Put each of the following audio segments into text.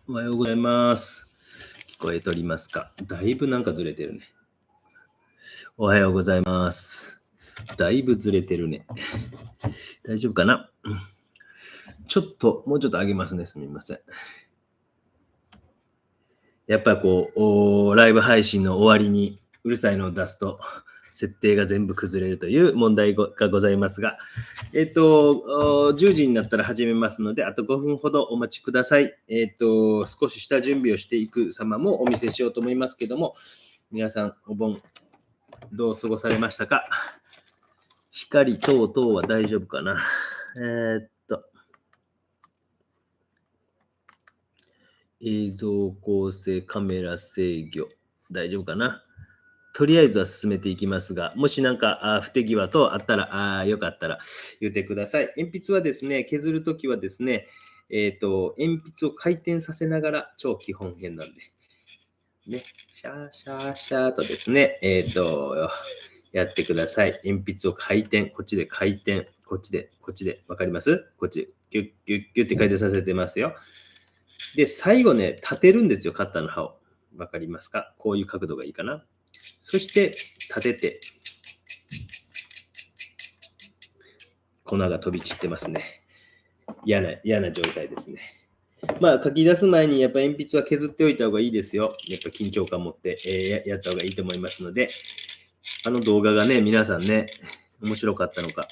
おはようございます。聞こえておりますか？だいぶなんかずれてるね。おはようございます。だいぶずれてるね。大丈夫かな？ちょっと、もうちょっと上げますね。すみません。やっぱこう、ライブ配信の終わりにうるさいのを出すと、設定が全部崩れるという問題がございますが、10時になったら始めますので、あと5分ほどお待ちください。少し下準備をしていく様もお見せしようと思いますけども、皆さん、お盆、どう過ごされましたか？光等々は大丈夫かな？映像構成、カメラ制御、大丈夫かな？とりあえずは進めていきますが、もしなんか不手際等あったら、よかったら言ってください。鉛筆はですね、削るときはですね、鉛筆を回転させながら超基本編なんで、ね、シャーシャーシャーとですね、やってください。鉛筆を回転、こっちで回転、こっちで、わかります？こっち、ギュッギュッギュッって回転させてますよ。で、最後ね、立てるんですよ、カッターの刃を。わかりますか？こういう角度がいいかな。そして、立てて、粉が飛び散ってますね。嫌な状態ですね。まあ、書き出す前にやっぱ鉛筆は削っておいた方がいいですよ。やっぱ緊張感持って、やった方がいいと思いますので、あの動画がね、皆さんね、面白かったのか。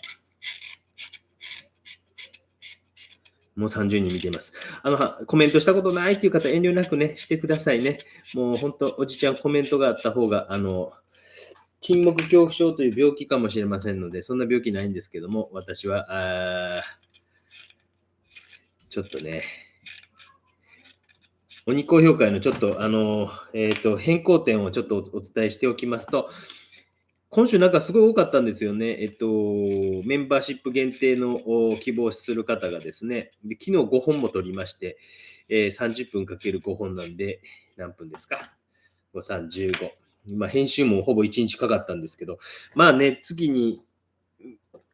もう30人見ています。コメントしたことないっていう方、遠慮なくね、してくださいね。もう本当、おじちゃんコメントがあった方が、沈黙恐怖症という病気かもしれませんので、そんな病気ないんですけども、私は、ちょっとね、鬼高評価へのちょっと、変更点をちょっとお伝えしておきますと、今週なんかすごい多かったんですよね。メンバーシップ限定の希望する方がですね、で昨日5本も取りまして、30分かける5本なんで、何分ですか？ 5、3、15。まあ、編集もほぼ1日かかったんですけど、まあね、次に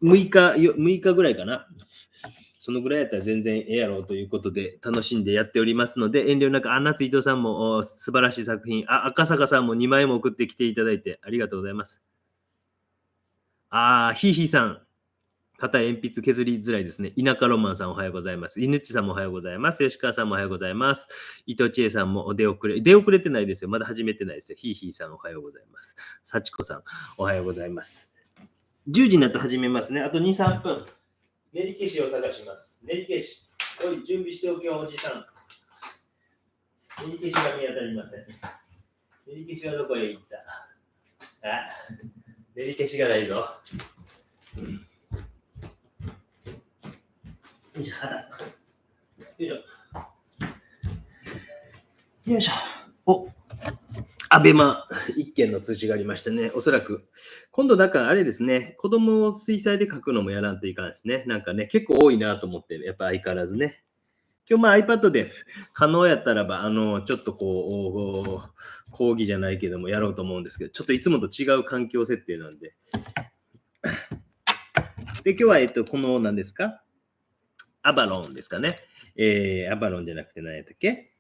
6日ぐらいかな。そのぐらいやったら全然ええやろうということで楽しんでやっておりますので、遠慮なく、夏伊藤さんも素晴らしい作品、赤坂さんも2枚も送ってきていただいてありがとうございます。ひいひいさん、肩鉛筆削りづらいですね。田舎ロマンさんおはようございます。犬っちさんもおはようございます。吉川さんもおはようございます。伊藤千恵さんも出遅れてないですよ。まだ始めてないですよ。ひいひいさんおはようございます。幸子さんおはようございます。10時になって始めますね。あと2、3分。練り消しを探します。練り消し。おい、準備しておけよ、おじさん。練り消しが見当たりません。練り消しはどこへ行った？練り消しがないぞ。よいしょ、よいしょ。よいしょ。お、アベマ一件の通知がありましてね、おそらく、今度なんかあれですね、子供を水彩で描くのもやらんといかんですね。なんかね、結構多いなと思って、やっぱ相変わらずね。今日iPad で可能やったらば、ちょっとこう、講義じゃないけどもやろうと思うんですけど、ちょっといつもと違う環境設定なんで。で、今日は、この何ですか？アバロンですかね。アバロンじゃなくて何やったっけ？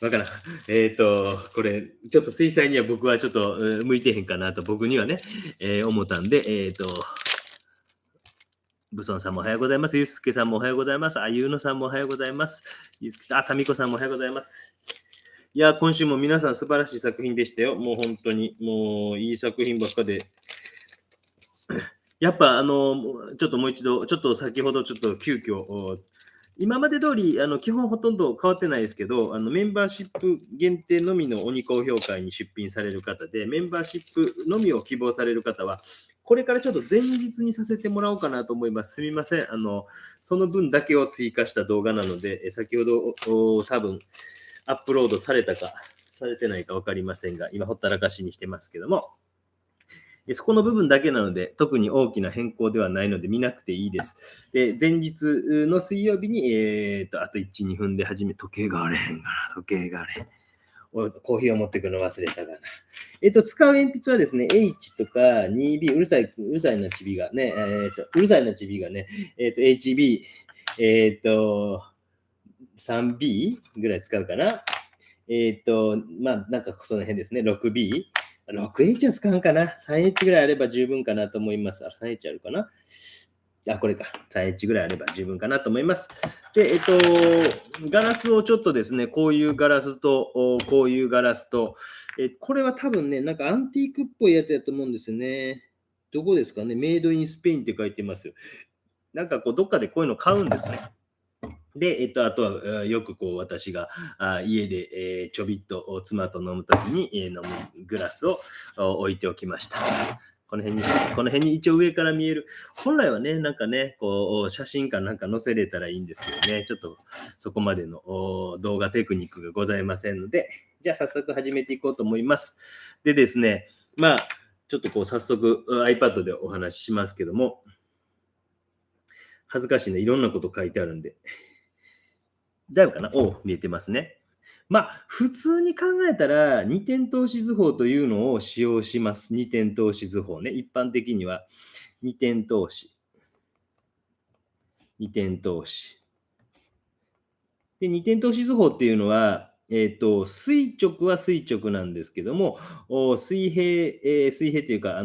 わからん。これ、ちょっと水彩には僕はちょっと向いてへんかなと僕にはね、思ったんで、ブソンさんもおはようございます。ゆすけさんもおはようございます。ゆうのさんもおはようございます。ゆすけさん、タミコさんもおはようございます。いや、今週も皆さん素晴らしい作品でしたよ。もう本当に、もういい作品ばっかで。やっぱ、ちょっともう一度、ちょっと先ほどちょっと急遽、今まで通り基本ほとんど変わってないですけど、メンバーシップ限定のみの鬼高評会に出品される方で、メンバーシップのみを希望される方は、これからちょっと前日にさせてもらおうかなと思います。すみません。その分だけを追加した動画なので、先ほど多分アップロードされたか、されてないか分かりませんが、今ほったらかしにしてますけども、そこの部分だけなので、特に大きな変更ではないので見なくていいです。で、前日の水曜日に、あと1、2分で時計があれへんかな、時計があれへん。コーヒーを持ってくるの忘れたかな。使う鉛筆はですね、H とか 2B、うるさいなチビがね、HB、3B ぐらい使うかな。まあ、なんかその辺ですね。6B。6H は使うんかな。3H ぐらいあれば十分かなと思います。3H あるかな。これか。3H ぐらいあれば十分かなと思います。で、ガラスをちょっとですね、こういうガラスと、こういうガラスと、これは多分ね、なんかアンティークっぽいやつやと思うんですよね。どこですかね、メイドインスペインって書いてます。なんかこう、どっかでこういうの買うんですね。で、あとはよくこう私が家で、ちょびっと妻と飲むときに、飲むグラスを置いておきました。この辺に一応上から見える。本来はね、なんかね、こう写真かなんか載せれたらいいんですけどね、ちょっとそこまでの動画テクニックがございませんので、じゃあ早速始めていこうと思います。でですね、まあ、ちょっとこう早速 iPad でお話ししますけども、恥ずかしいね、いろんなこと書いてあるんで。だいぶかな見えてますね。まあ、普通に考えたら、二点透視図法というのを使用します。二点透視図法ね。一般的には、二点透視。二点透視。で、二点透視図法っていうのは、垂直は垂直なんですけども、水平というか、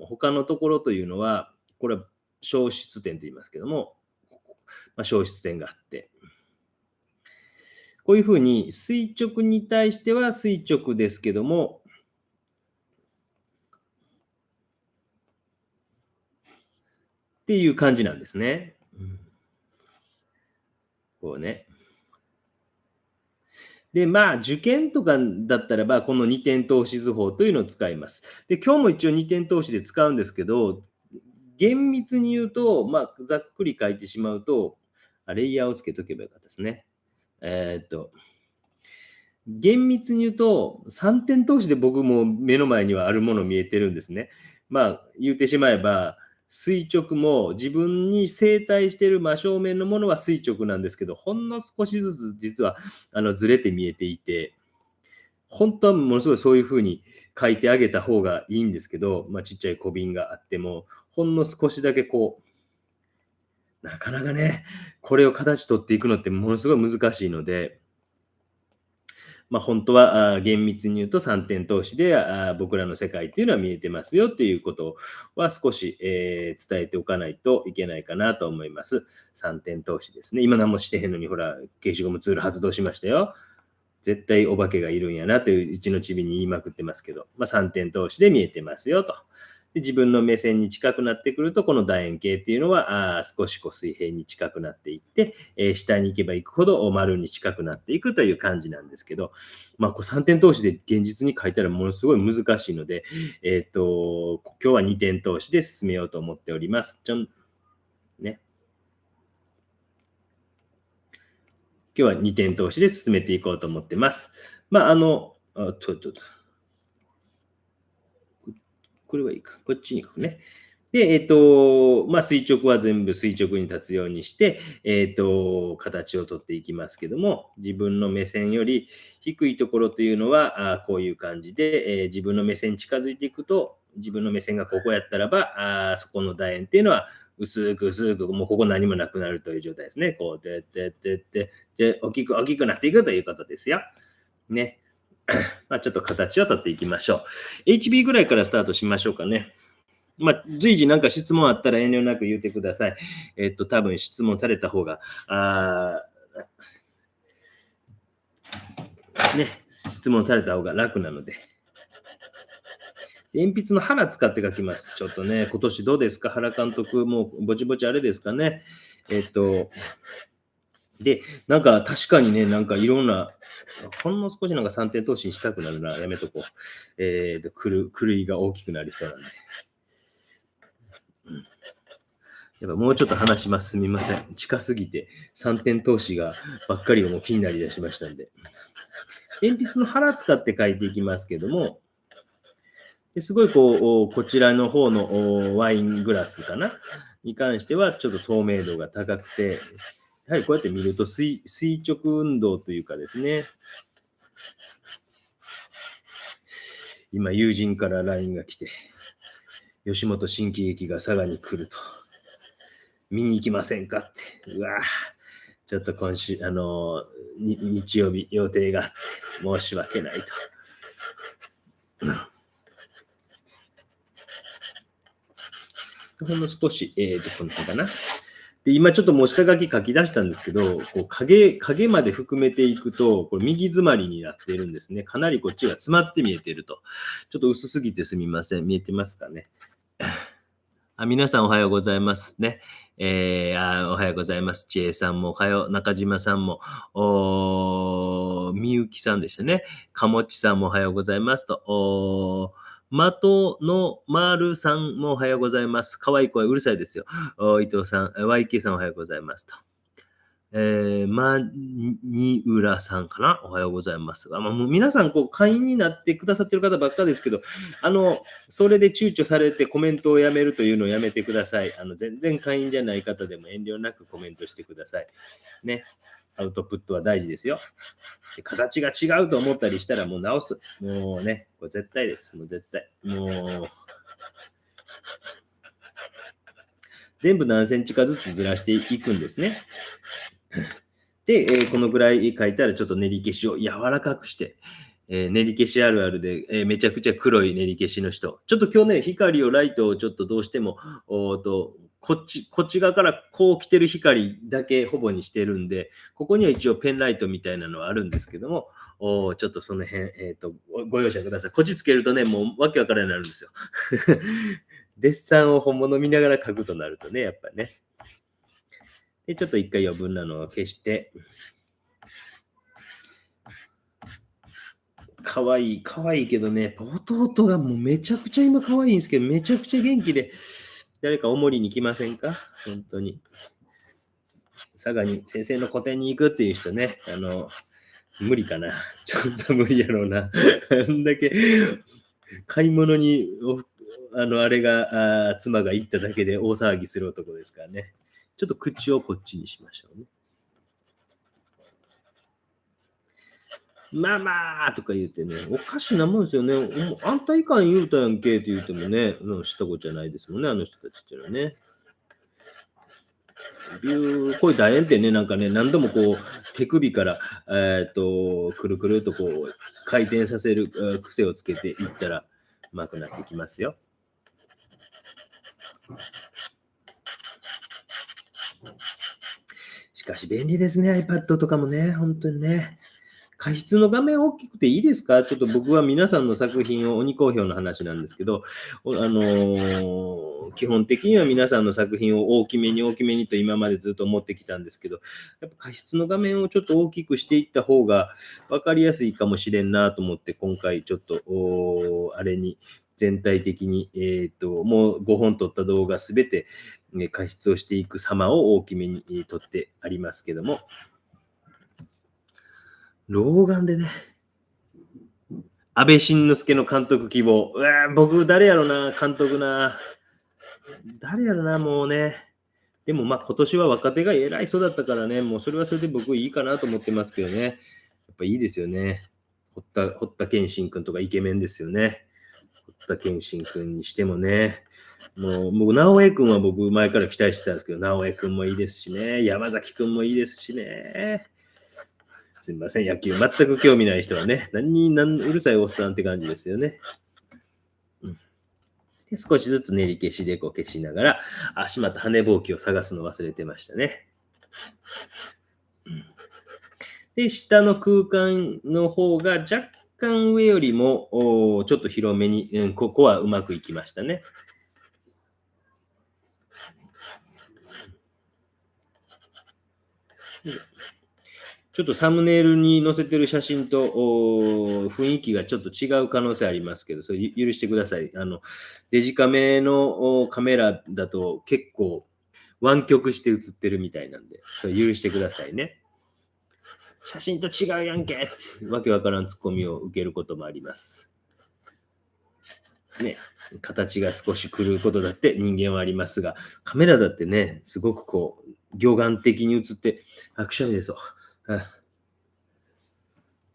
他のところというのは、これは消失点と言いますけども、消失点があって、こういうふうに垂直に対しては垂直ですけども、っていう感じなんですね。こうね。で、まあ、受験とかだったらば、この二点透視図法というのを使います。で、今日も一応二点透視で使うんですけど、厳密に言うと、まあ、ざっくり書いてしまうと、レイヤーをつけとけばよかったですね。厳密に言うと、3点透視で僕も目の前にはあるもの見えてるんですね。まあ、言うてしまえば、垂直も自分に正対している真正面のものは垂直なんですけど、ほんの少しずつ実はずれて見えていて、本当はものすごいそういう風に書いてあげた方がいいんですけど、まあ、ちっちゃい小瓶があっても、ほんの少しだけこう、なかなかね、これを形取っていくのってものすごい難しいので、まあ、本当は厳密に言うと3点投資で僕らの世界っていうのは見えてますよっていうことは少し、伝えておかないといけないかなと思います。3点投資ですね。今何もしてへんのに、ほら、消しゴムツール発動しましたよ。絶対お化けがいるんやなといううちのちびに言いまくってますけど、まあ、3点投資で見えてますよと。で自分の目線に近くなってくると、この楕円形っていうのは少しこう水平に近くなっていって、下に行けば行くほど丸に近くなっていくという感じなんですけど、まあ、こう3点投資で現実に書いたらものすごい難しいので、今日は2点投資で進めようと思っております。ね。今日は2点投資で進めていこうと思ってます。まあ、これはいいか。こっちに書くね。で、まあ、垂直は全部垂直に立つようにして、形をとっていきますけども、自分の目線より低いところというのは、こういう感じで、自分の目線に近づいていくと、自分の目線がここやったらば、そこの楕円っていうのは、薄く薄く、もうここ何もなくなるという状態ですね。こう、で、大きくなっていくということですよ。ね。まあ、ちょっと形をとっていきましょう。HB ぐらいからスタートしましょうかね。まあ、随時なんか質問あったら遠慮なく言ってください。多分質問された方が、質問された方が楽なので。鉛筆の腹使って書きます。ちょっとね、今年どうですか原監督、もうぼちぼちあれですかね。で、なんか確かにね、なんかいろんな、ほんの少しなんか3点投資したくなるな。やめとこう。狂いが大きくなりそうなんで。やっぱもうちょっと話します。すみません。近すぎて3点投資がばっかりがもう気になりだしましたんで。鉛筆の腹使って書いていきますけども、すごいこう、こちらの方のワイングラスかなに関してはちょっと透明度が高くて、やはりこうやって見ると垂直運動というかですね、今友人から LINE が来て、吉本新喜劇が佐賀に来ると。見に行きませんかって。うわぁ、ちょっと今週、日曜日予定があって申し訳ないと。ほんの少し、この辺かな。で、今ちょっともう下書き書き出したんですけど、こう影まで含めていくと、これ右詰まりになっているんですね。かなりこっちが詰まって見えていると。ちょっと薄すぎてすみません。見えてますかね。皆さんおはようございますね。おはようございます。ちえさんもおはよう。中島さんも、みゆきさんでしたね。かもちさんもおはようございますと。まとのまるさんもおはようございます。かわいい声うるさいですよ。伊藤さん、YK さんおはようございますと。まにうらさんかなおはようございます。もう皆さん、会員になってくださってる方ばっかですけど、それで躊躇されてコメントをやめるというのをやめてください。全然会員じゃない方でも遠慮なくコメントしてください。ね。アウトプットは大事ですよ。形が違うと思ったりしたらもう直す。もうね、これ絶対です。もう絶対。もう、全部何センチかずつずらしていくんですね。で、このぐらい書いたらちょっと練り消しを柔らかくして、練り消しあるあるで、めちゃくちゃ黒い練り消しの人。ちょっと今日ね、光をライトをちょっとどうしても、こっち側からこう来てる光だけほぼにしてるんで、ここには一応ペンライトみたいなのはあるんですけども、ちょっとその辺、ご容赦ください。こっちつけるとね、もうわけわからないようになるんですよ。デッサンを本物見ながら書くとなるとね、やっぱね。で、ちょっと一回余分なのを消して、かわいいけどね、弟がもうめちゃくちゃ今かわいいんですけど、めちゃくちゃ元気で、誰かおもりに来ませんか本当に。佐賀に先生の個展に行くっていう人ね、無理かな。ちょっと無理やろうな。あんだけ買い物にあれが妻が行っただけで大騒ぎする男ですからね。ちょっと口をこっちにしましょうね。ママとか言ってね、おかしなもんですよね。あんたいかん言うたやんけって言ってもね、知ったことじゃないですもんね、あの人たちっていうのはね。こういう楕円ってね、なんかね、何度もこう、手首から、くるくるとこう、回転させる癖をつけていったら、うまくなってきますよ。しかし便利ですね、iPad とかもね、本当にね。加筆の画面大きくていいですか？ちょっと僕は皆さんの作品を鬼好評の話なんですけど、基本的には皆さんの作品を大きめにと今までずっと思ってきたんですけど、やっぱ加筆の画面をちょっと大きくしていった方が分かりやすいかもしれんなと思って、今回ちょっと、あれに全体的に、もう5本撮った動画すべて、加筆をしていく様を大きめに撮ってありますけども、老眼でね、安倍晋之助の監督希望。僕、誰やろな、監督な。誰やろな、もうね。でも、今年は若手が偉い人だったからね、もうそれはそれで僕いいかなと思ってますけどね。やっぱいいですよね。堀田健信君とかイケメンですよね。堀田健信君にしてもね。もう、直江君は僕前から期待してたんですけど、直江君もいいですしね。山崎君もいいですしね。すみません、野球全く興味ない人はね、うるさいおっさんって感じですよね。で少しずつ練り消しで消しながら、しまった羽ぼうきを探すの忘れてましたね。で、下の空間の方が若干上よりもちょっと広めに、ここはうまくいきましたね。ちょっとサムネイルに載せてる写真と雰囲気がちょっと違う可能性ありますけど、それ許してください。デジカメのカメラだと結構湾曲して写ってるみたいなんで、それ許してくださいね。写真と違うやんけってわけわからんツッコミを受けることもあります。ね、形が少し狂うことだって人間はありますが、カメラだってね、すごくこう、魚眼的に写って、くしゃみですわ。う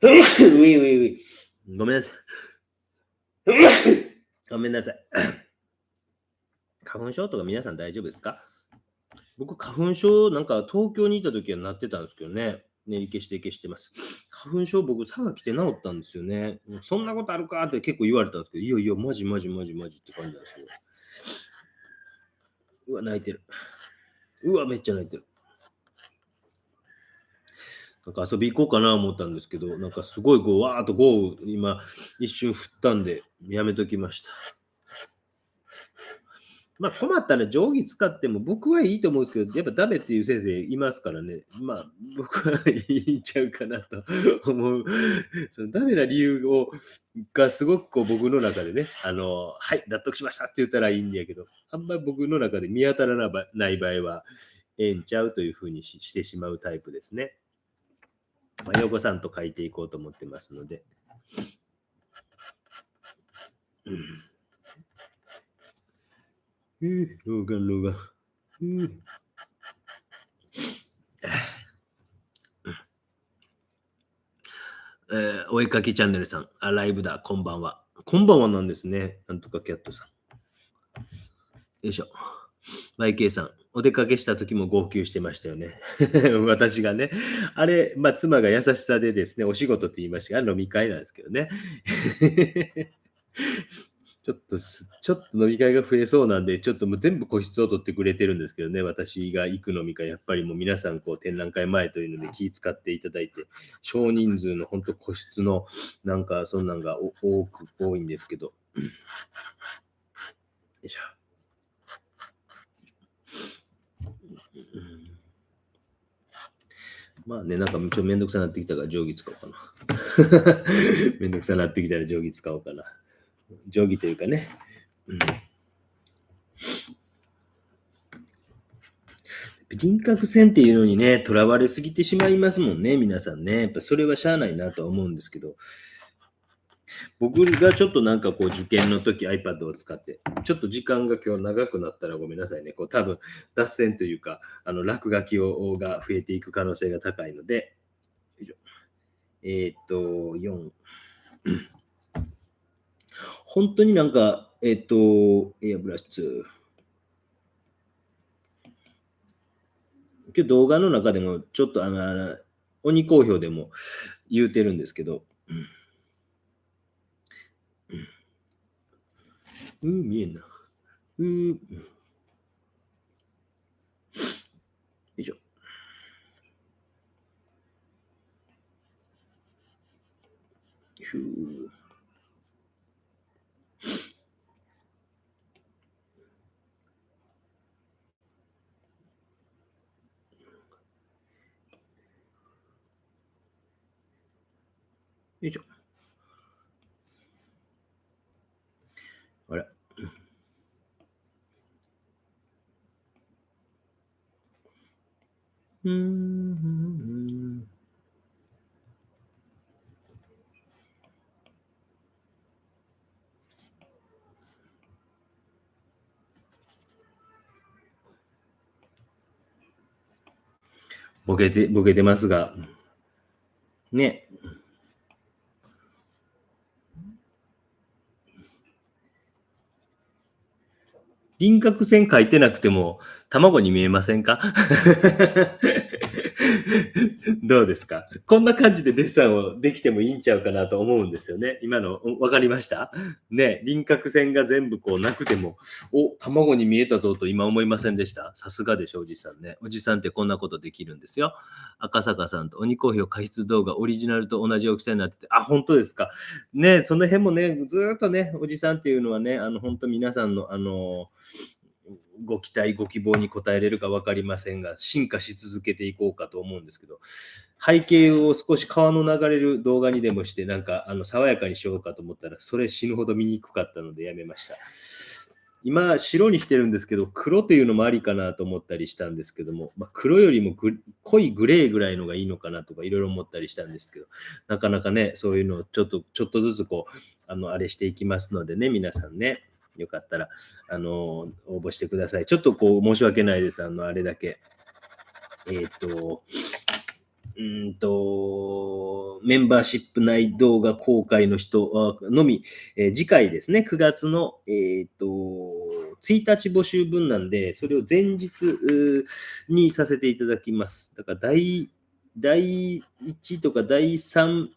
い。ごめんなさい。ごめんなさい。花粉症とか皆さん大丈夫ですか？僕、花粉症、なんか東京にいた時はなってたんですけどね。練り消して消してます。花粉症、僕、佐賀来て治ったんですよね。そんなことあるかって結構言われたんですけど、いやいや、マジマジマジマジって感じなんですけど。うわ、泣いてる。うわ、めっちゃ泣いてる。なんか遊び行こうかな思ったんですけど、なんかすごいこう、わーっと豪雨、今、一瞬降ったんで、やめときました。まあ、困ったら定規使っても僕はいいと思うんですけど、やっぱダメっていう先生いますからね。まあ、僕はいいんちゃうかなと思う。そのダメな理由がすごくこう僕の中でね、はい、納得しましたって言ったらいいんやけど、あんまり僕の中で見当たらない場合は、ええんちゃうというふうにしてしまうタイプですね。まあ、陽子さんと書いていこうと思ってますので。うん。老眼、老眼。お絵かきチャンネルさん、ライブだ、こんばんは。こんばんはなんですね。なんとかキャットさん。よいしょ。YK さん、お出かけした時も号泣してましたよね。私がね。あれ、まあ、妻が優しさでですね、お仕事って言いましたが、飲み会なんですけどね。ちょっと飲み会が増えそうなんで、ちょっともう全部個室を取ってくれてるんですけどね、私が行く飲み会、やっぱりもう皆さんこう展覧会前というので気遣っていただいて、少人数の本当個室のなんかそんなんが多いんですけど。よいしょ。まあね、なんかちょっとめんどくさなってきたから定規使おうかな。めんどくさなってきたら定規使おうかな。定規というかね。うん、輪郭線っていうのにね、とらわれすぎてしまいますもんね、皆さんね。やっぱそれはしゃあないなとは思うんですけど、僕がちょっとなんかこう受験の時 iPad を使って、ちょっと時間が今日長くなったらごめんなさいね。こう多分脱線というか、落書きが増えていく可能性が高いので、4。本当になんか、エアブラシ2。今日動画の中でもちょっと鬼好評でも言うてるんですけど、見えんな。よいしょ。ふう。よいしょ。あれ。ボケてますが、ね。輪郭線書いてなくても卵に見えませんか？どうですか？こんな感じでデッサンをできてもいいんちゃうかなと思うんですよね。今のわかりました？ね、輪郭線が全部こうなくても、卵に見えたぞと今思いませんでした？さすがでしょ、おじさんね。おじさんってこんなことできるんですよ。赤坂さんと鬼好評加筆動画オリジナルと同じ大きさになってて、あ、本当ですか。ね、その辺もね、ずーっとね、おじさんっていうのはね、本当皆さんのご期待、ご希望に応えれるか分かりませんが、進化し続けていこうかと思うんですけど、背景を少し川の流れる動画にでもして、なんか爽やかにしようかと思ったら、それ死ぬほど見にくかったのでやめました。今、白にしてるんですけど、黒っていうのもありかなと思ったりしたんですけども、まあ、黒よりも濃いグレーぐらいのがいいのかなとかいろいろ思ったりしたんですけど、なかなかね、そういうのをちょっとずつこう、あれしていきますのでね、皆さんね、よかったら、応募してください。ちょっとこう、申し訳ないです。あれだけ。えっ、と、メンバーシップ内動画公開の人のみ、次回ですね、9月の、1日募集分なんで、それを前日にさせていただきます。だから第1とか第3、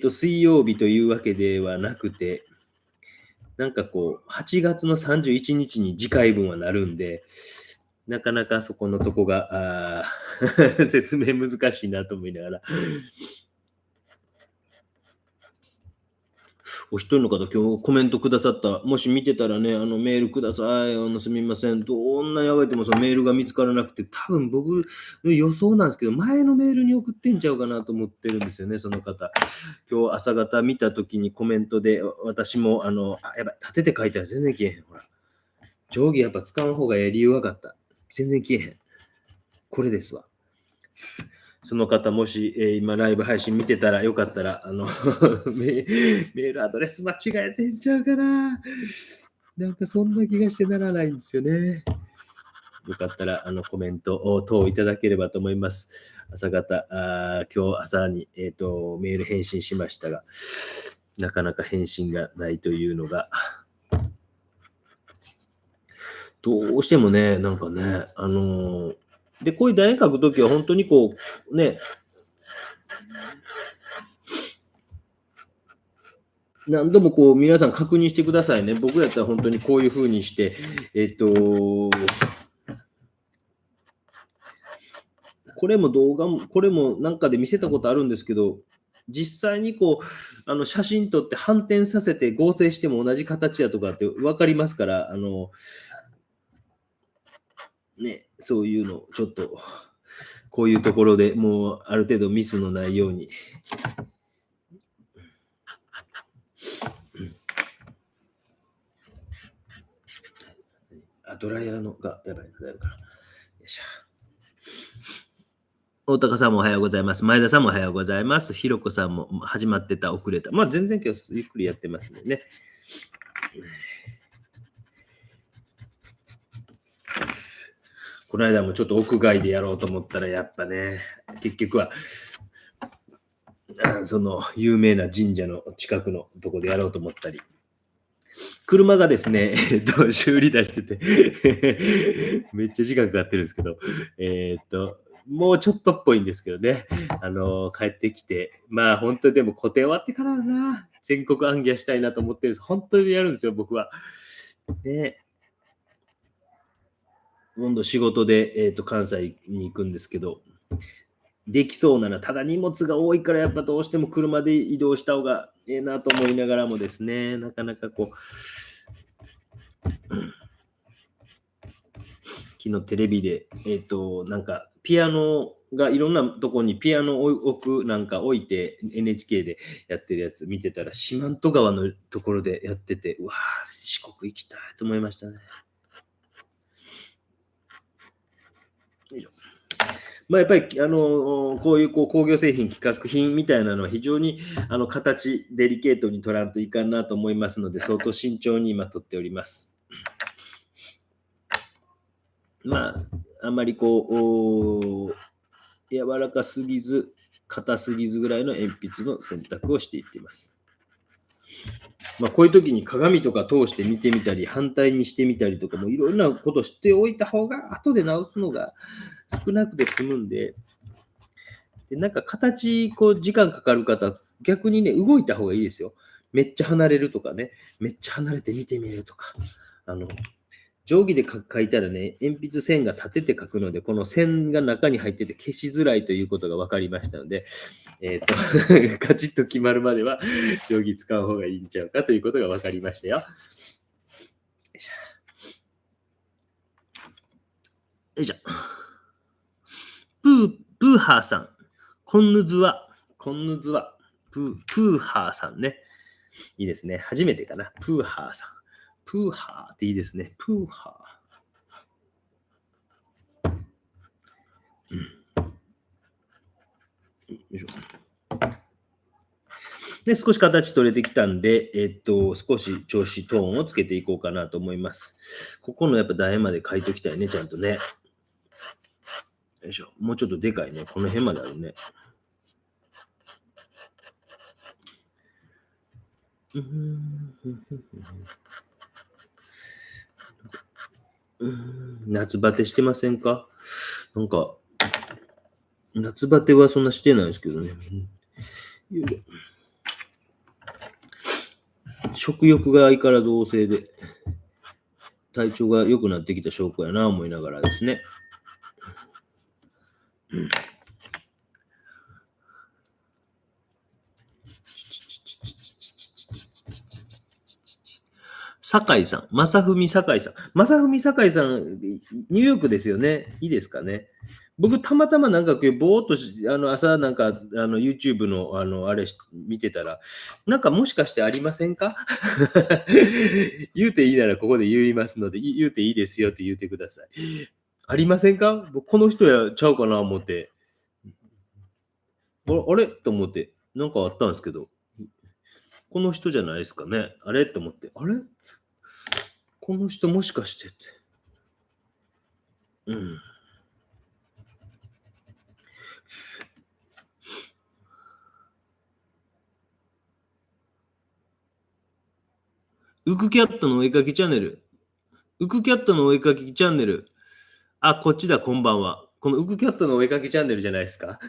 水曜日というわけではなくて、なんかこう、8月の31日に次回分はなるんで、なかなかそこのとこが、説明難しいなと思いながら。お一人の方、今日コメントくださった。もし見てたらね、メールください。すみません。どんなやがいてもそのメールが見つからなくて、多分僕の予想なんですけど、前のメールに送ってんちゃうかなと思ってるんですよね、その方。今日朝方見たときにコメントで、私も、やばい、立てて書いたら全然消えへん。ほら。定規やっぱ使う方が理由分かった。全然消えへん。これですわ。その方、もし、今ライブ配信見てたらよかったら、メールアドレス間違えてんちゃうかな。なんかそんな気がしてならないんですよね。よかったらコメント等いただければと思います。朝方、今日朝に、メール返信しましたが、なかなか返信がないというのが、どうしてもね、なんかね、で、こういう楕円書くときは本当にこう、ね、何度もこう皆さん確認してくださいね。僕やったら本当にこういう風にして、これも動画も、これもなんかで見せたことあるんですけど、実際にこう、写真撮って反転させて合成しても同じ形やとかって分かりますから、ね、そういうのちょっと、こういうところでもうある程度ミスのないように。ドライヤーのがやばいな、だから。よいしょ。大高さんもおはようございます。前田さんもおはようございます。ひろこさんも始まってた、遅れた。まあ全然今日ゆっくりやってますね。この間もちょっと屋外でやろうと思ったら、やっぱね、結局は、その有名な神社の近くのとこでやろうと思ったり、車がですね、修理出しててめっちゃ時間かかってるんですけど、もうちょっとっぽいんですけどね、帰ってきて、まあ本当にでも個展終わってからだな、全国暗記したいなと思ってるんです。本当にやるんですよ、僕は。で、今度仕事で、関西に行くんですけど、できそうなら、ただ荷物が多いから、やっぱどうしても車で移動した方がええなと思いながらもですね、なかなかこう、昨日テレビで、なんかピアノがいろんなとこにピアノを置く、なんか置いて NHK でやってるやつ見てたら、四万十川のところでやってて、うわぁ、四国行きたいと思いましたね。よいしょ。まあ、やっぱり、こういう工業製品、企画品みたいなのは非常に形、デリケートに取らんといかんなと思いますので、相当慎重に今取っております。まあ、あんまりこう、柔らかすぎず、硬すぎずぐらいの鉛筆の選択をしていっています。まあ、こういう時に鏡とか通して見てみたり、反対にしてみたりとかもいろんなことしておいた方が、後で直すのが少なくて済むんで、なんか形、こう時間かかる方、逆にね、動いた方がいいですよ。めっちゃ離れるとかね、めっちゃ離れて見てみるとか。定規で書いたらね、鉛筆線が立てて書くので、この線が中に入ってて消しづらいということが分かりましたので、カチッと決まるまでは定規使う方がいいんちゃうかということが分かりましたよ。よいしょ。プーハーさん。コンヌズワ、プーハーさんね。いいですね。初めてかな。プーハーさん。プーハーっていいですね。プーハー。よいしょ。で、少し形取れてきたんで、少し調子トーンをつけていこうかなと思います。ここのやっぱ台まで書いておきたいね、ちゃんとね。よいしょ。もうちょっとでかいね。この辺まであるね。夏バテしてませんか？なんか、夏バテはそんなしてないですけどね。食欲が相変わらず旺盛で、体調が良くなってきた証拠やな思いながらですね。酒井さん、正文酒井さん。正文酒井さん、ニューヨークですよね。いいですかね。僕、たまたまなんかぼーっと朝なんかYouTube のあれ見てたら、なんかもしかしてありませんか？言うていいならここで言いますので、言うていいですよって言ってください。ありませんか？僕この人やちゃうかな思って、あれと思って、なんかあったんですけど、この人じゃないですかね。あれと思って、あれこの人もしかしてって。うん。ウクキャットのお絵かきチャンネル。ウクキャットのお絵かきチャンネル。あ、こっちだ、こんばんは。このウクキャットのお絵かきチャンネルじゃないですか。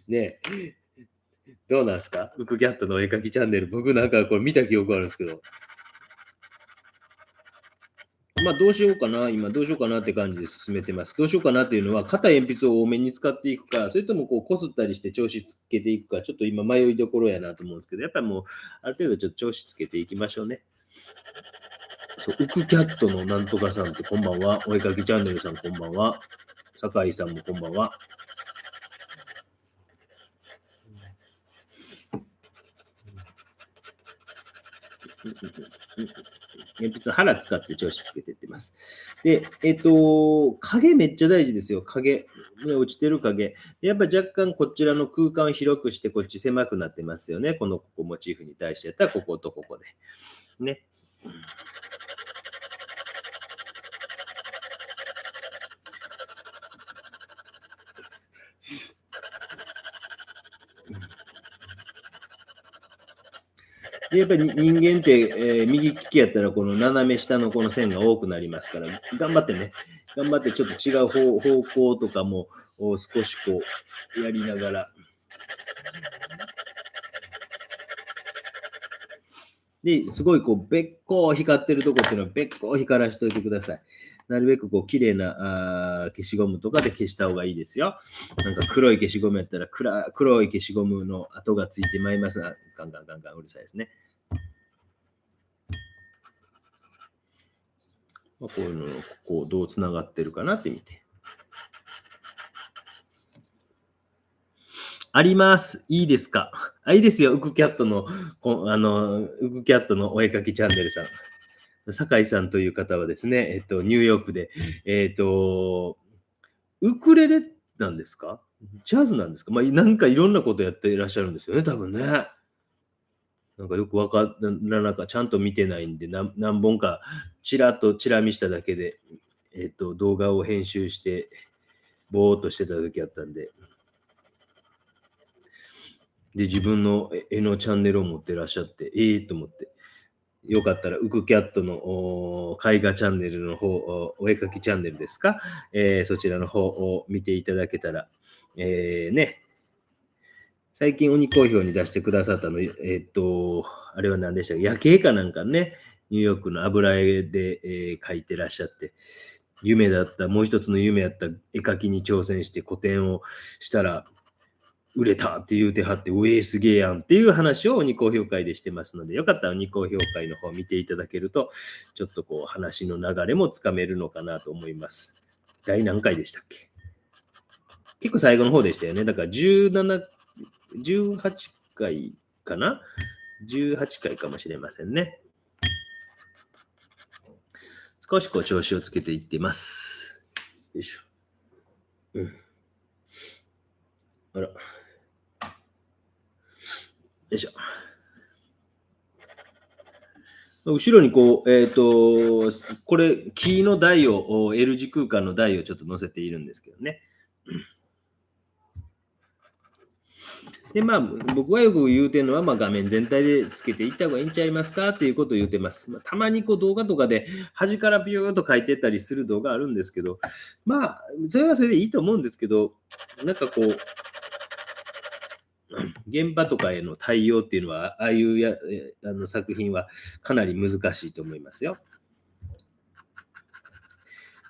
ねえ、どうなんですかウクキャットのお絵かきチャンネル。僕なんかこれ見た記憶あるんですけど。まあどうしようかな、今どうしようかなって感じで進めてます。どうしようかなっていうのは、硬い鉛筆を多めに使っていくか、それともこうこすったりして調子つけていくか、ちょっと今迷いどころやなと思うんですけど、やっぱりもうある程度ちょっと調子つけていきましょうね。そう、ウクキャットのなんとかさんってこんばんは。お絵かきチャンネルさんこんばんは。酒井さんもこんばんは。鉛筆の腹使って調子つけていってます。で、影めっちゃ大事ですよ。影。ね、落ちてる影。やっぱ若干こちらの空間を広くしてこっち狭くなってますよね。ここモチーフに対してやったらこことここで。ね。で、やっぱり人間って、右利きやったらこの斜め下のこの線が多くなりますから、頑張ってね、頑張ってちょっと違う方向とかも少しこうやりながら。で、すごいこう、べっこう光ってるとこっていうのは、べっこう光らしといてください。なるべくこう、綺麗な消しゴムとかで消した方がいいですよ。なんか黒い消しゴムやったら黒い消しゴムの跡がついてまいりますが、ガンガンガンガンうるさいですね。まあ、こういうのここどうつながってるかなって見て。あります。いいですか。あ、いいですよ。ウクキャットの、ウクキャットのお絵かきチャンネルさん。酒井さんという方はですね、ニューヨークで、ウクレレなんですか？ジャズなんですか？まあ、なんかいろんなことやっていらっしゃるんですよね、多分ね。なんかよくわからなかちゃんと見てないんで、何本かちらっとチラ見しただけで、動画を編集して、ぼーっとしてた時あったんで、で、自分の絵のチャンネルを持ってらっしゃって、ええと思って。よかったら、ウクキャットの絵画チャンネルの方、お絵かきチャンネルですか、そちらの方を見ていただけたら、ね、最近鬼好評に出してくださったの、あれは何でしたか、夜景かなんかね、ニューヨークの油絵で、描いてらっしゃって、夢だった、もう一つの夢やった絵描きに挑戦して個展をしたら、売れたって言うてはって、うえすげえやんっていう話を鬼高評価でしてますので、よかったら鬼高評価の方を見ていただけると、ちょっとこう話の流れもつかめるのかなと思います。第何回でしたっけ？結構最後の方でしたよね。だから17、18回かな？ 18 回かもしれませんね。少しこう調子をつけていってます。よいしょ。うん。あら。よいしょ。後ろにこう、これ、木の台を、L 字空間の台をちょっと載せているんですけどね。で、まあ、僕はよく言うてるのは、まあ、画面全体でつけていった方がいいんちゃいますかっていうことを言うてます。まあ、たまにこう動画とかで端からビューっと書いてったりする動画あるんですけど、まあ、それはそれでいいと思うんですけど、なんかこう、現場とかへの対応っていうのは、ああいう作品はかなり難しいと思いますよ。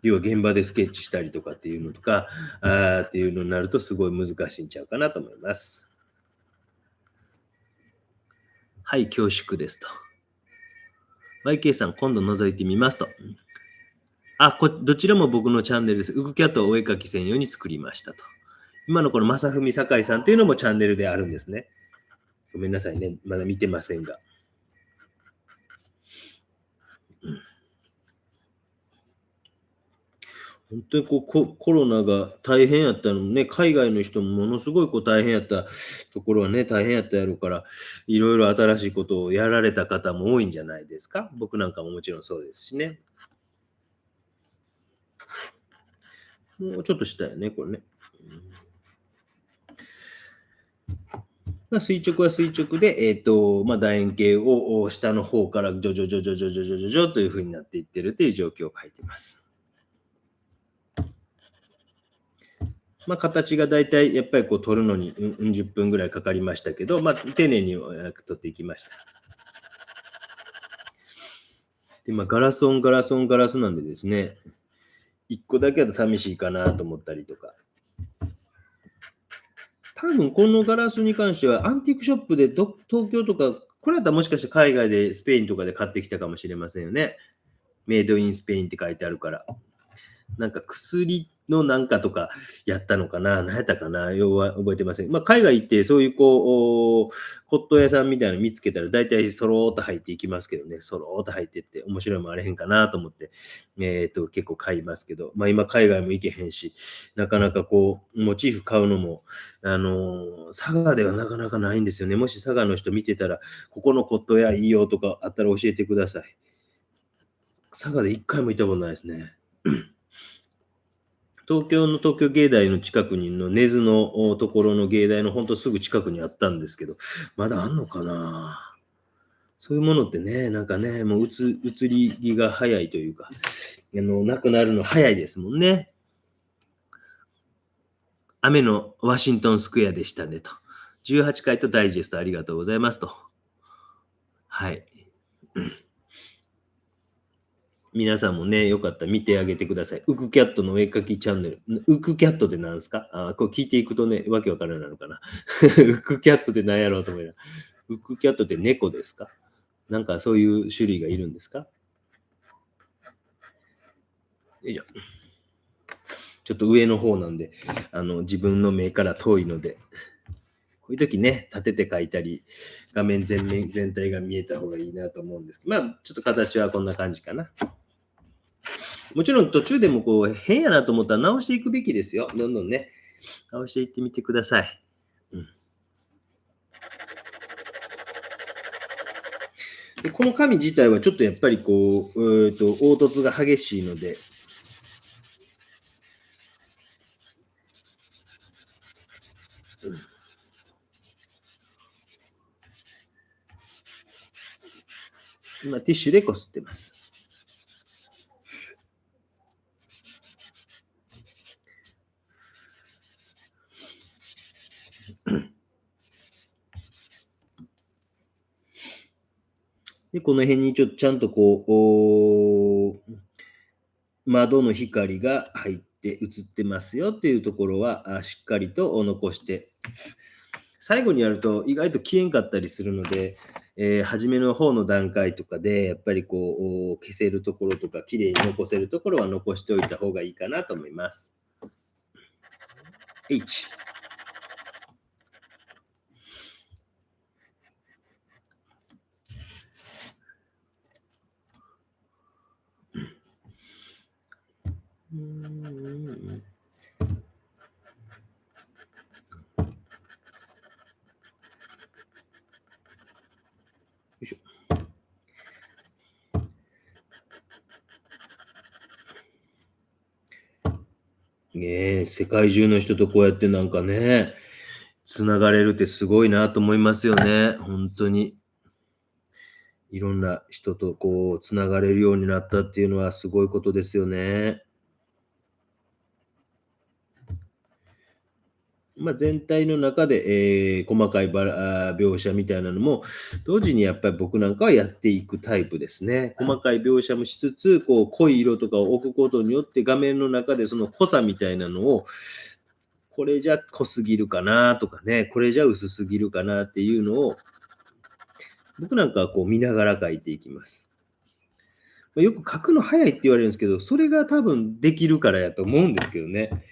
要は現場でスケッチしたりとかっていうのとか、っていうのになるとすごい難しいんちゃうかなと思います。はい、恐縮ですと。YK さん、今度覗いてみますと。どちらも僕のチャンネルです。ウグキャットをお絵描き専用に作りましたと。今のこの正文酒井さんっていうのもチャンネルであるんですね。ごめんなさいね。まだ見てませんが。本当にコロナが大変やったのもね、海外の人もものすごい大変やったところはね、大変やったやろうから、いろいろ新しいことをやられた方も多いんじゃないですか。僕なんかももちろんそうですしね。もうちょっと下やね、これね。垂直は垂直で、楕円形を下の方からジョジョジョジョジョジョジョジョジョという風になっていってるという状況を書いています。形がだいたいやっぱりこう取るのに10分ぐらいかかりましたけど、丁寧に取っていきました。で、ガラスオンガラスオンガラスなんでですね、1個だけだと寂しいかなと思ったりとか。多分このガラスに関してはアンティークショップで東京とか、これだったらもしかして海外でスペインとかで買ってきたかもしれませんよね。メイドインスペインって書いてあるから。なんか薬のなんかとかやったのかな、何やったかな、要は覚えてません。海外行ってそういう骨董屋さんみたいなの見つけたら大体そろーっと入っていきますけどね、そろーっと入ってって面白いもんあれへんかなと思って、結構買いますけど、今海外も行けへんし、なかなかモチーフ買うのも、佐賀ではなかなかないんですよね。もし佐賀の人見てたら、ここの骨董屋いいよとかあったら教えてください。佐賀で一回も行ったことないですね。東京芸大の近くにの根津のところの芸大のほんとすぐ近くにあったんですけど、まだあんのかな。そういうものってね、なんかね、もう移りが早いというか、なくなるの早いですもんね。雨のワシントンスクエアでしたねと。18回とダイジェストありがとうございますと。はい。皆さんもね、よかったら見てあげてください。ウクキャットのお絵描きチャンネル。ウクキャットって何ですか？これ聞いていくとね、わけわからなくなるかな。ウクキャットって何やろうと思いながら。ウクキャットって猫ですか？なんかそういう種類がいるんですか？よいしょ。ちょっと上の方なんで、自分の目から遠いので、こういう時ね、立てて描いたり、画面全体が見えた方がいいなと思うんですけど、ちょっと形はこんな感じかな。もちろん途中でも変やなと思ったら直していくべきですよ。どんどんね、直していってみてください。でこの紙自体はちょっとやっぱり凹凸が激しいので、今ティッシュでこすってます。で、この辺にちょっとちゃんと窓の光が入って映ってますよっていうところはしっかりと残して、最後にやると意外と消えんかったりするので、初めの方の段階とかでやっぱり消せるところとか綺麗に残せるところは残しておいた方がいいかなと思います。H。世界中の人とこうやってなんかね、つながれるってすごいなと思いますよね。本当に。いろんな人とこう、つながれるようになったっていうのはすごいことですよね。全体の中で、細かい描写みたいなのも、同時にやっぱり僕なんかはやっていくタイプですね。細かい描写もしつつ、こう濃い色とかを置くことによって画面の中でその濃さみたいなのを、これじゃ濃すぎるかなとかね、これじゃ薄すぎるかなっていうのを、僕なんかはこう見ながら描いていきます。よく書くの早いって言われるんですけど、それが多分できるからやと思うんですけどね。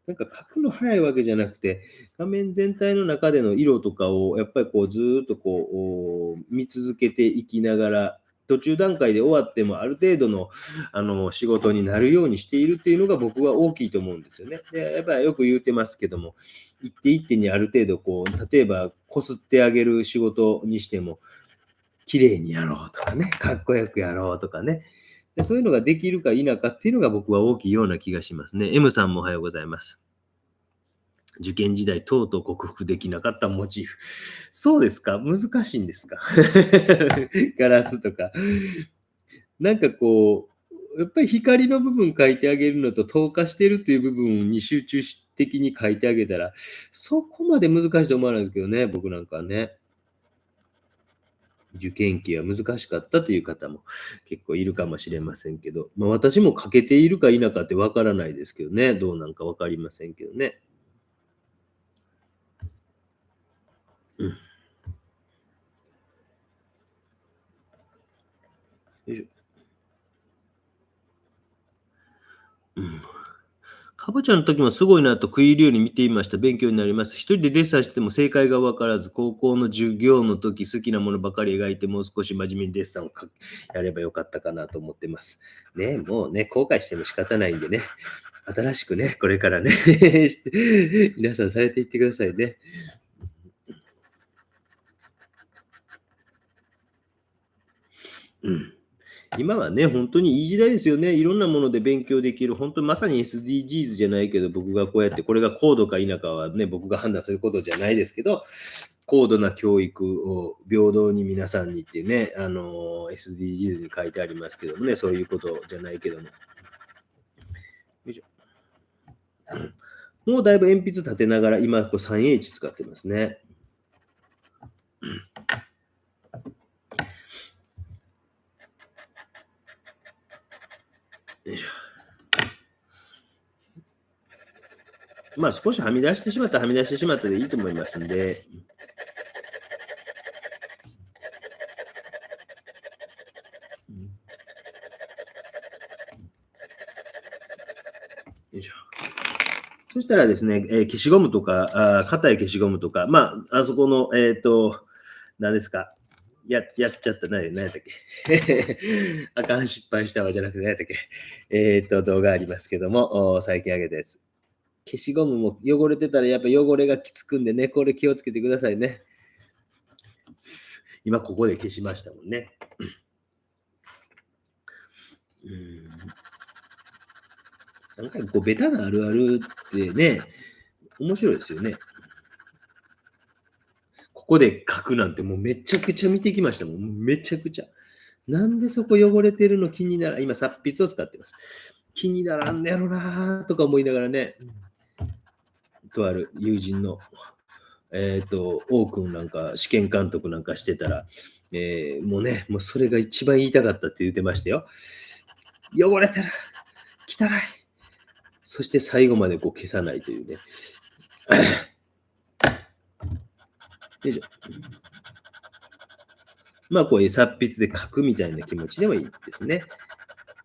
なんか書くの早いわけじゃなくて、画面全体の中での色とかをやっぱりこうずーっとこう、見続けていきながら、途中段階で終わってもある程度の仕事になるようにしているっていうのが僕は大きいと思うんですよね。で、やっぱりよく言うてますけども、一手一手にある程度こう、例えばこすってあげる仕事にしても、綺麗にやろうとかね、かっこよくやろうとかね。で、そういうのができるか否かっていうのが僕は大きいような気がしますね。M さんもおはようございます。受験時代、とうとう克服できなかったモチーフ。そうですか？難しいんですか？ガラスとか。なんかこう、やっぱり光の部分描いてあげるのと透過してるっていう部分に集中的に描いてあげたら、そこまで難しいと思わないんですけどね、僕なんかはね。受験期は難しかったという方も結構いるかもしれませんけど、私も欠けているか否かってわからないですけどね、どうなんかわかりませんけどね。うん。よいしょ。うん。かぼちゃの時もすごいなと食い入るように見ていました。勉強になります。一人でデッサンしても正解がわからず、高校の授業の時好きなものばかり描いて、もう少し真面目にデッサンをやればよかったかなと思ってます。ね、もうね、後悔しても仕方ないんでね、新しくね、これからね皆さんされていってくださいね。うん。今はね、本当にいい時代ですよね。いろんなもので勉強できる、本当にまさに SDGs じゃないけど、僕がこうやって、これが高度か否かはね、僕が判断することじゃないですけど、高度な教育を平等に皆さんにっていうね、SDGs に書いてありますけどもね、そういうことじゃないけども。よいしょ。もうだいぶ鉛筆立てながら、今こう 3H 使ってますね。よいしょ。少しはみ出してしまったらはみ出してしまったでいいと思いますんで。よいしょ。そしたらですね、消しゴムとか、硬い消しゴムとか、あそこの、何ですか、やっちゃった、何やったっけ。あかん、失敗したわじゃなくて、何やったっけ。動画ありますけども、最近あげたやつ。消しゴムも汚れてたらやっぱ汚れがきつくんでね、これ気をつけてくださいね。今ここで消しましたもんね。うん。なんかこう、ベタなあるあるってね、面白いですよね。ここで書くなんてもうめちゃくちゃ見てきましたもん。もうめちゃくちゃ。なんでそこ汚れてるの気にならん。今、達筆を使ってます。気にならんねやろなとか思いながらね、とある友人の、王くんなんか試験監督なんかしてたら、もうね、もうそれが一番言いたかったって言ってましたよ。汚れてる汚いそして最後までこう消さないというね。よいしょ。こういう達筆で書くみたいな気持ちでもいいですね。だ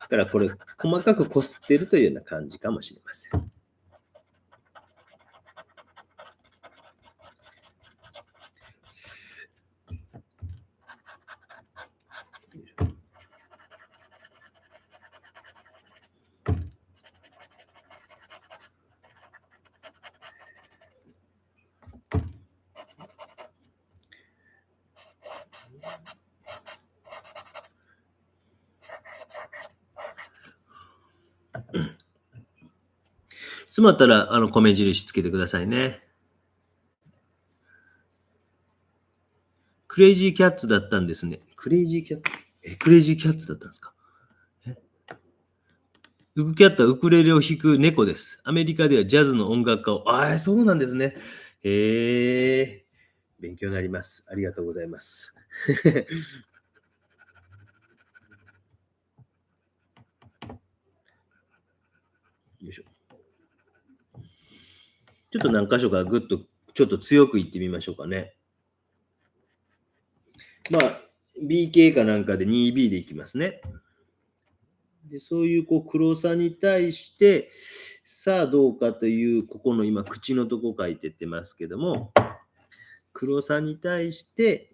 からこれ、細かくこすってるというような感じかもしれません。詰まったら、米印つけてくださいね。クレイジーキャッツだったんですね。クレイジーキャッツクレイジーキャッツだったんですか。ウクキャットはウクレレを弾く猫です。アメリカではジャズの音楽家を。そうなんですね。勉強になります。ありがとうございます。よいしょ。ちょっと何箇所かぐっとちょっと強く言ってみましょうかね。BK かなんかで 2B でいきますね。でそういう黒さに対して、さあどうかという、ここの今、口のとこ書いてってますけども、黒さに対して、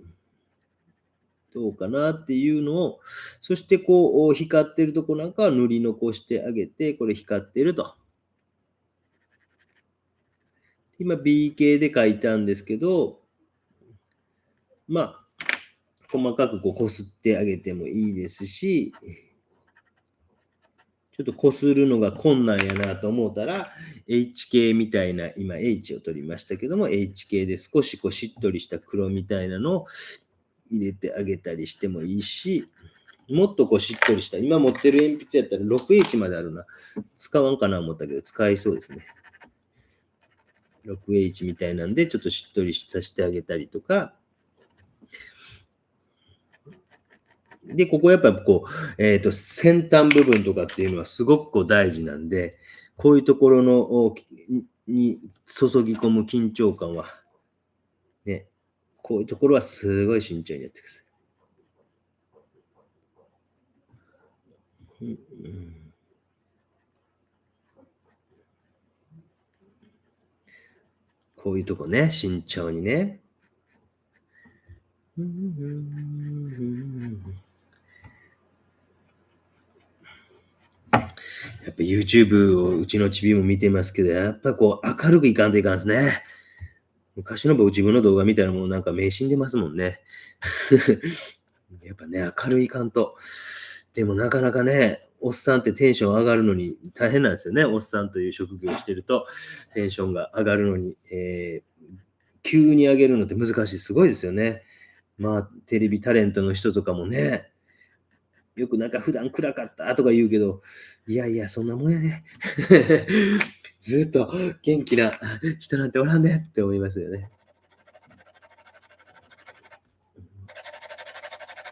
どうかなっていうのを、そして光ってるとこなんかは塗り残してあげて、これ光ってると。今 BK で書いたんですけど、細かくこすってあげてもいいですし、ちょっとこするのが困難やなと思ったら、HK みたいな、今 H を取りましたけども、HK で少ししっとりした黒みたいなのを入れてあげたりしてもいいし、もっとしっとりした、今持ってる鉛筆やったら 6H まであるな。使わんかな思ったけど、使いそうですね。6H みたいなんで、ちょっとしっとりさせてあげたりとか、で、ここやっぱ先端部分とかっていうのはすごく大事なんで、こういうところに注ぎ込む緊張感は、ね、こういうところはすごい慎重にやってください。こういうとこね、慎重にね。やっぱ YouTube をうちのちびも見てますけど、やっぱ明るくいかんといかんですね。昔の僕自分の動画見たらもうなんか目死んでますもんね。やっぱね、明るいかんと。でもなかなかね、おっさんってテンション上がるのに大変なんですよね。おっさんという職業をしてると、テンションが上がるのに、急に上げるのって難しい。すごいですよね。テレビタレントの人とかもね、よくなんか普段暗かったとか言うけど、いやいや、そんなもんやね。ずっと元気な人なんておらんねって思いますよね。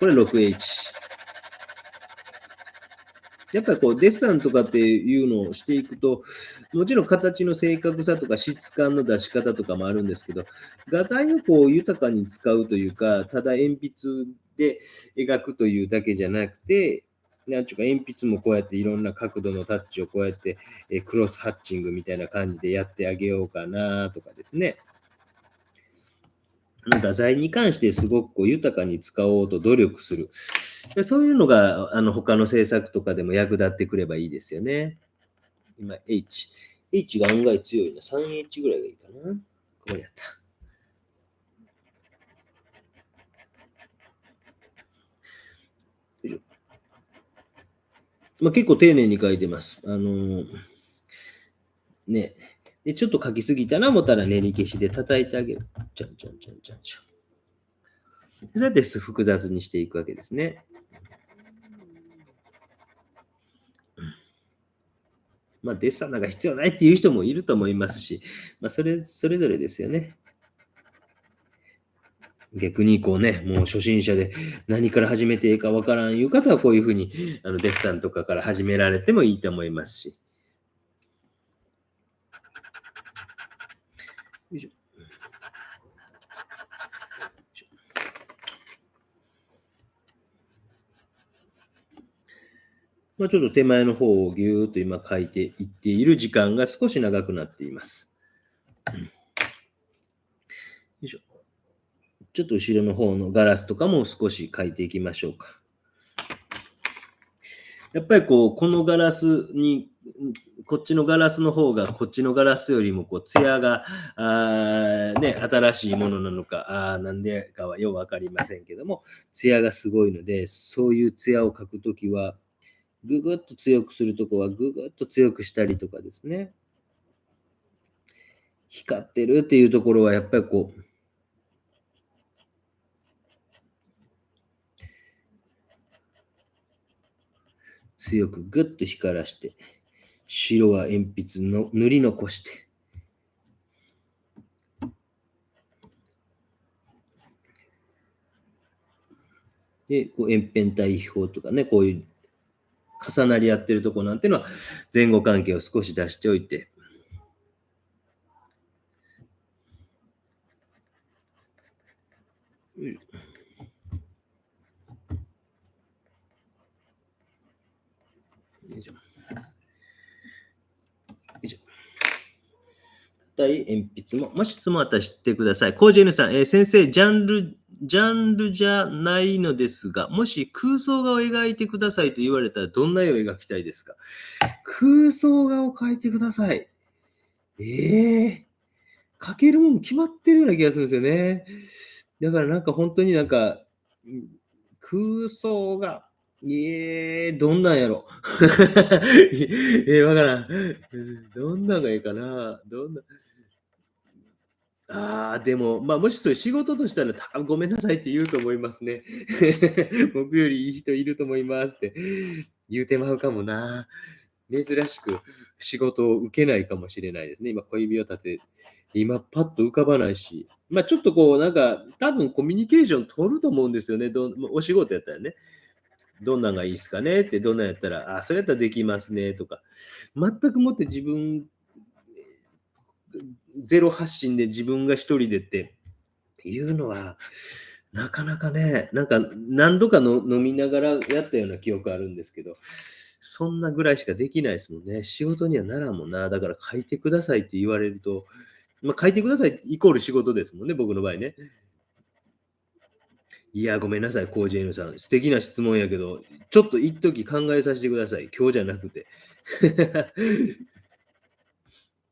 これ 6H。やっぱりデッサンとかっていうのをしていくと、もちろん形の正確さとか質感の出し方とかもあるんですけど、画材を豊かに使うというか、ただ鉛筆で描くというだけじゃなくて、なんちゅうか鉛筆もこうやっていろんな角度のタッチをこうやってクロスハッチングみたいな感じでやってあげようかなとかですね。画材に関してすごく豊かに使おうと努力する。そういうのが他の制作とかでも役立ってくればいいですよね。今 H。H が案外強いな。3H ぐらいがいいかな。ここにあった。結構丁寧に書いてます。ね。で、ちょっと書きすぎたな思ったら練り消しで叩いてあげる。ちょんちょんちょんちょんちょん。そうやって複雑にしていくわけですね。デッサンなんか必要ないっていう人もいると思いますし、それぞれですよね。逆にもう初心者で何から始めていいかわからんいう方はこういうふうにデッサンとかから始められてもいいと思いますし。よいしょ。ちょっと手前の方をぎゅーっと今書いていっている時間が少し長くなっています。よいしょ。ちょっと後ろの方のガラスとかも少し書いていきましょうか。やっぱりこのガラスに、こっちのガラスの方がこっちのガラスよりも艶が新しいものなのかなんでかはよくわかりませんけども、艶がすごいので、そういう艶を描くときはぐぐっと強くするとこはぐぐっと強くしたりとかですね。光ってるっていうところはやっぱり強くグッと光らして、白は鉛筆の塗り残して、で、こう円辺対比法とかね、こういう重なり合ってるとこなんていうのは前後関係を少し出しておいて、よいしょ。よいしょ。対鉛筆も、もし質問あったら知ってください。コージェヌさん、先生、ジャンルじゃないのですが、もし空想画を描いてくださいと言われたら、どんな絵を描きたいですか？空想画を描いてください。描けるもん決まってるような気がするんですよね。だからなんか本当になんか、空想画、どんなんやろ。わからん。どんなんがいいかな。でも、もしそれ仕事としたら、ごめんなさいって言うと思いますね。僕よりいい人いると思いますって言うてまうかもな。珍しく仕事を受けないかもしれないですね。今、小指を立て、今、パッと浮かばないし。ちょっとこう、なんか、多分コミュニケーション取ると思うんですよね。お仕事やったらね。どんなんがいいですかねって、どんなんやったら、それやったらできますねとか。全くもって自分ゼロ発信で自分が一人でっていうのは、なかなかね、なんか何度かの飲みながらやったような記憶あるんですけど、そんなぐらいしかできないですもんね。仕事にはならんもんな。だから書いてくださいって言われると、書いてくださいイコール仕事ですもんね、僕の場合ね。いや、ごめんなさい、コージェーヌさん。素敵な質問やけど、ちょっと一時考えさせてください。今日じゃなくて。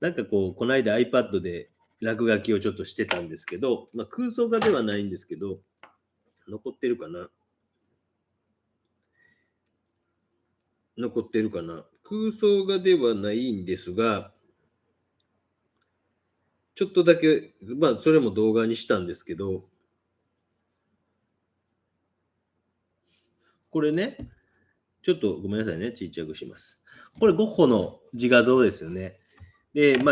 なんかこう、この間 iPad で落書きをちょっとしてたんですけど、空想画ではないんですけど、残ってるかな残ってるかな空想画ではないんですが、ちょっとだけ、それも動画にしたんですけど、これね、ちょっとごめんなさいね、ちっちゃくします。これゴッホの自画像ですよね。で、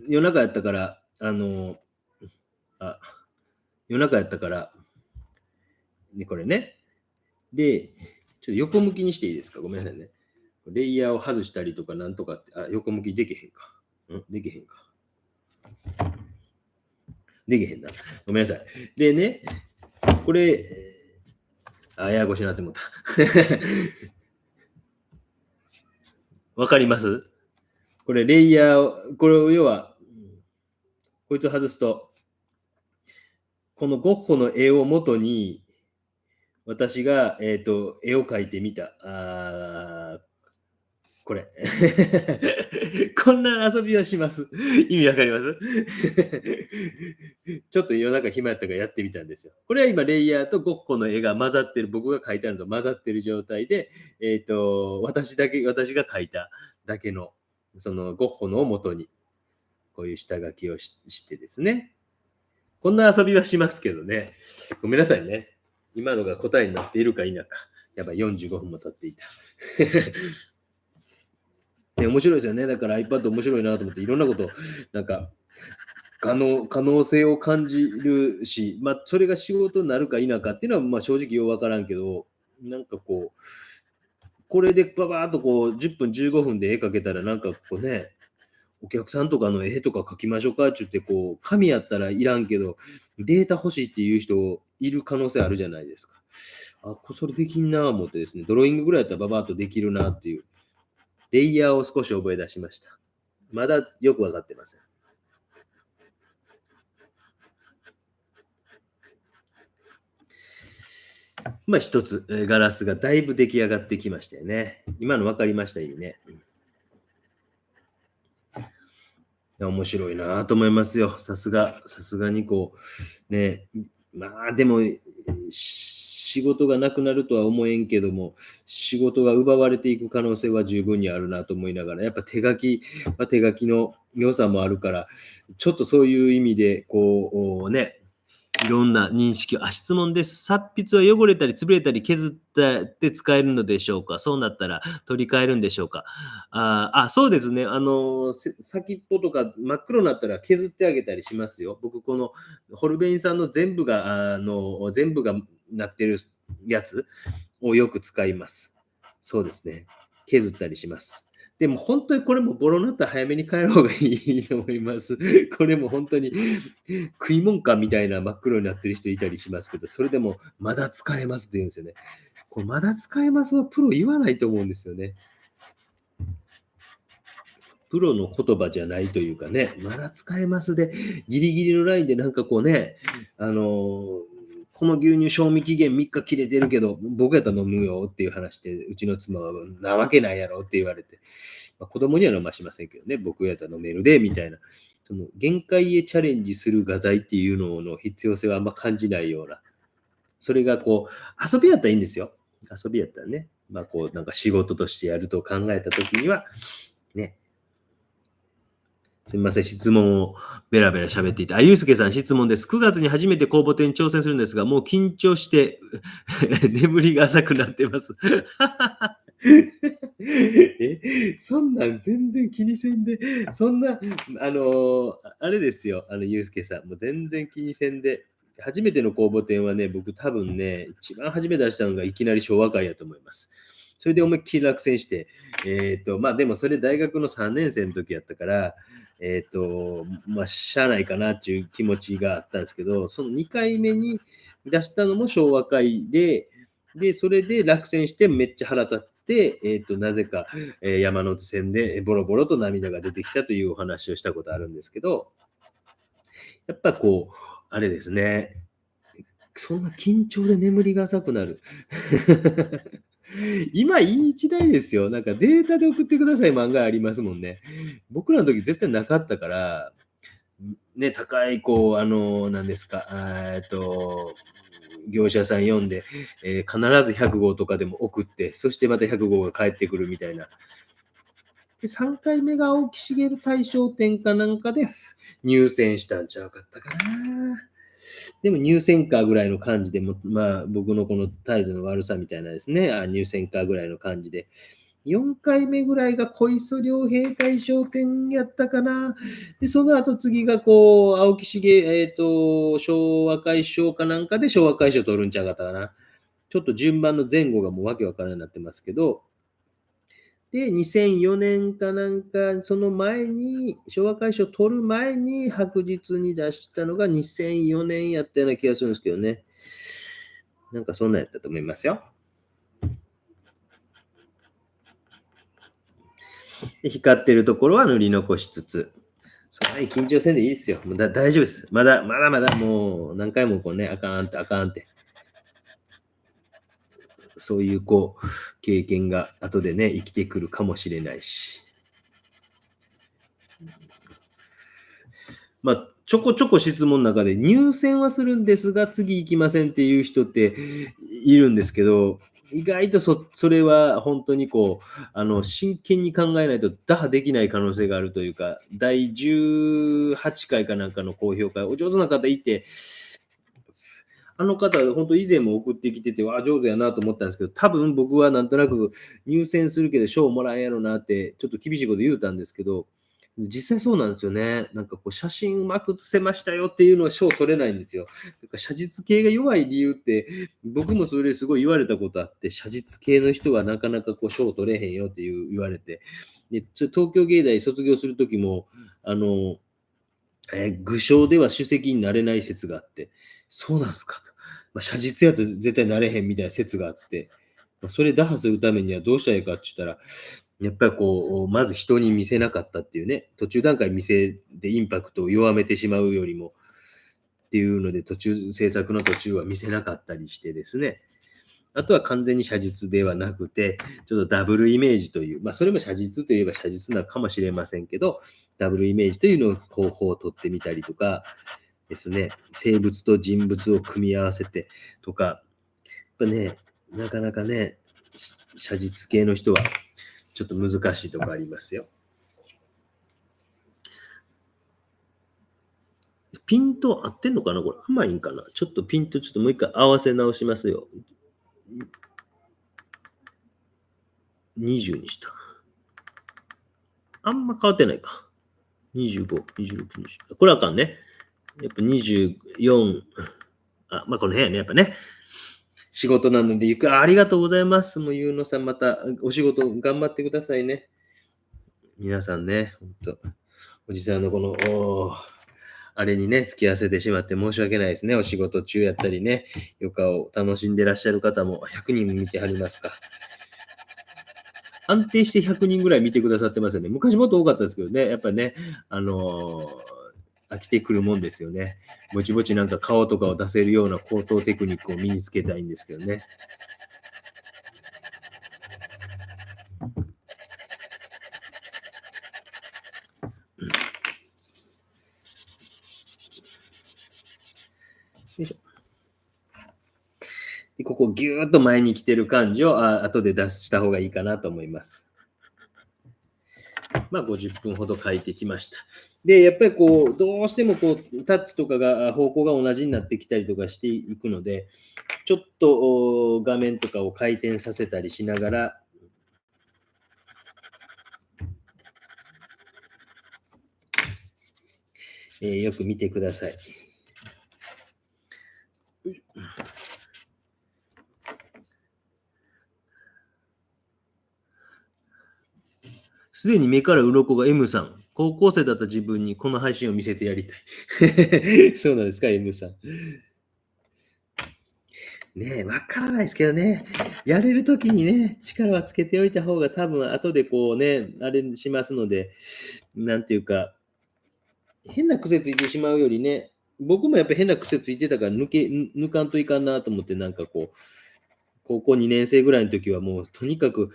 夜中やったから、夜中やったから、これね。で、ちょっと横向きにしていいですか？ごめんなさいね。レイヤーを外したりとかなんとかって、横向きできへんか。できへんか。できへんな。ごめんなさい。でね、これ、ややこしになってもった。わかります？これ、レイヤーを、これを要は、こいつを外すと、このゴッホの絵を元に、私が、絵を描いてみた。これ。こんな遊びをします。意味わかりますちょっと夜中暇やったからやってみたんですよ。これは今、レイヤーとゴッホの絵が混ざってる、僕が描いたのと混ざってる状態で、私が描いただけの、そのゴッホのを元に、こういう下書きをしてですね。こんな遊びはしますけどね。ごめんなさいね。今のが答えになっているか否か。やっぱ45分も経っていた。面白いですよね。だから iPad 面白いなと思って、いろんなこと、なんか、可能性を感じるし、それが仕事になるか否かっていうのは、正直ようわからんけど、なんかこう、これでババーっとこう、10分、15分で絵描けたら、なんかこうね、お客さんとかの絵とか描きましょうかって言って、こう、紙やったらいらんけど、データ欲しいっていう人いる可能性あるじゃないですか。それできんなぁ思ってですね、ドローイングぐらいやったらババーっとできるなっていう。レイヤーを少し覚え出しました。まだよくわかってません。一つ、ガラスがだいぶ出来上がってきましたよね。今の分かりました意味ね。面白いなと思いますよ。さすがにこう、ね、でも、仕事がなくなるとは思えんけども、仕事が奪われていく可能性は十分にあるなと思いながら、やっぱ手書きは手書きの良さもあるから、ちょっとそういう意味で、こうね、いろんな認識を。質問です。達筆は汚れたり潰れたり削って使えるのでしょうか？そうなったら取り替えるんでしょうか？そうですね。先っぽとか真っ黒になったら削ってあげたりしますよ。僕、このホルベインさんの全部がなってるやつをよく使います。そうですね。削ったりします。でも本当にこれもボロになったら早めに帰る方がいいと思います。これも本当に食い物かみたいな真っ黒になってる人いたりしますけど、それでもまだ使えますって言うんですよね。これまだ使えますはプロ言わないと思うんですよね。プロの言葉じゃないというかね、まだ使えますで、ギリギリのラインでなんかこうね、この牛乳賞味期限3日切れてるけど、僕やったら飲むよっていう話で、うちの妻はなわけないやろって言われて、子供には飲ましませんけどね、僕やったら飲めるで、みたいな。その限界へチャレンジする画材っていうのの必要性はあんま感じないような。それがこう、遊びやったらいいんですよ。遊びやったらね。こう、なんか仕事としてやると考えたときには、ね、すみません、質問をベラベラ喋っていて。ゆうすけさん、質問です。9月に初めて公募展に挑戦するんですが、もう緊張して眠りが浅くなってます。そんなん全然気にせんで、そんな、あれですよ、ゆうすけさん、もう全然気にせんで、初めての公募展はね、僕多分ね、一番初め出したのがいきなり昭和会やと思います。それで思いっきり落選して、でもそれ大学の3年生の時やったから、しゃあないかなっていう気持ちがあったんですけど、その2回目に出したのも昭和会で、それで落選してめっちゃ腹立って、なぜか、山手線でボロボロと涙が出てきたというお話をしたことあるんですけど、やっぱこう、あれですね、そんな緊張で眠りが浅くなる。今いい時代ですよ。なんかデータで送ってください漫画ありますもんね。僕らの時絶対なかったから、ね、高い、こう、なんですか、業者さん読んで、必ず100号とかでも送って、そしてまた100号が返ってくるみたいな。で、3回目が青木茂大賞展かなんかで入選したんちゃうかったかな。でも入選歌ぐらいの感じでも、僕のこの態度の悪さみたいなですね、入選歌ぐらいの感じで、4回目ぐらいが小磯良平大賞典やったかな。で、その後次がこう、青木茂、昭和会賞かなんかで昭和会賞取るんちゃうかったかな。ちょっと順番の前後がもうわけわからなくなってますけど、で、2004年かなんか、その前に、昭和会賞取る前に白日に出したのが2004年やったような気がするんですけどね。なんかそんなんやったと思いますよ。で、光ってるところは塗り残しつつ、そんなに緊張せんでいいですよ。もう大丈夫です。まだもう何回もこうね、あかんってあかんって。そういうこう、経験が後でね、生きてくるかもしれないし。ちょこちょこ質問の中で入選はするんですが、次行きませんっていう人っているんですけど、意外とそれは本当にこう、真剣に考えないと打破できない可能性があるというか、第18回かなんかの高評価、お上手な方いて、あの方、本当以前も送ってきてて、上手やなと思ったんですけど、多分僕はなんとなく入選するけど賞もらえんやろなって、ちょっと厳しいこと言うたんですけど、実際そうなんですよね。なんかこう写真うまく写せましたよっていうのは賞取れないんですよ。だから写実系が弱い理由って、僕もそれすごい言われたことあって、写実系の人はなかなかこう賞取れへんよって言われて、で、東京芸大卒業するときも、あの、具象では首席になれない説があって、そうなんすかと。写実やと絶対なれへんみたいな説があって、それ打破するためにはどうしたらいいかって言ったら、やっぱりこう、まず人に見せなかったっていうね、途中段階見せでインパクトを弱めてしまうよりもっていうので、制作の途中は見せなかったりしてですね、あとは完全に写実ではなくて、ちょっとダブルイメージという、それも写実といえば写実なのかもしれませんけど、ダブルイメージというのを方法を取ってみたりとかですね、生物と人物を組み合わせてとか、やっぱね、なかなかね、写実系の人はちょっと難しいところありますよ。ピント合ってんのかなこれ。甘いんかなちょっとピントちょっともう一回合わせ直しますよ。20にした。あんま変わってないか。25、26、20。これあかんね。やっぱ24、まあこの辺やね、やっぱね。仕事なので、ありがとうございます。もうゆうのさん、またお仕事頑張ってくださいね。皆さんね、ほんと、おじさんのこの、あれにね、付き合わせてしまって申し訳ないですね。お仕事中やったりね、余暇を楽しんでらっしゃる方も100人見てはりますか。安定して100人ぐらい見てくださってますよね。昔もっと多かったですけどね、やっぱりね、飽きてくるもんですよね。ぼちぼちなんか顔とかを出せるような高等テクニックを身につけたいんですけどね。よいしょ。でここギューッと前に来てる感じを後で出した方がいいかなと思います。まあ50分ほど書いてきました。で、やっぱりこう、どうしてもこう、タッチとかが、方向が同じになってきたりとかしていくので、ちょっと画面とかを回転させたりしながら、よく見てください。すでに目から鱗が M さん。高校生だった自分にこの配信を見せてやりたい。そうなんですか、M さん。ねえ、わからないですけどね。やれるときにね、力はつけておいた方が多分後でこうね、あれしますので、なんていうか、変な癖ついてしまうよりね、僕もやっぱ変な癖ついてたから抜かんといかんなと思って、なんかこう、高校2年生ぐらいの時はもうとにかく、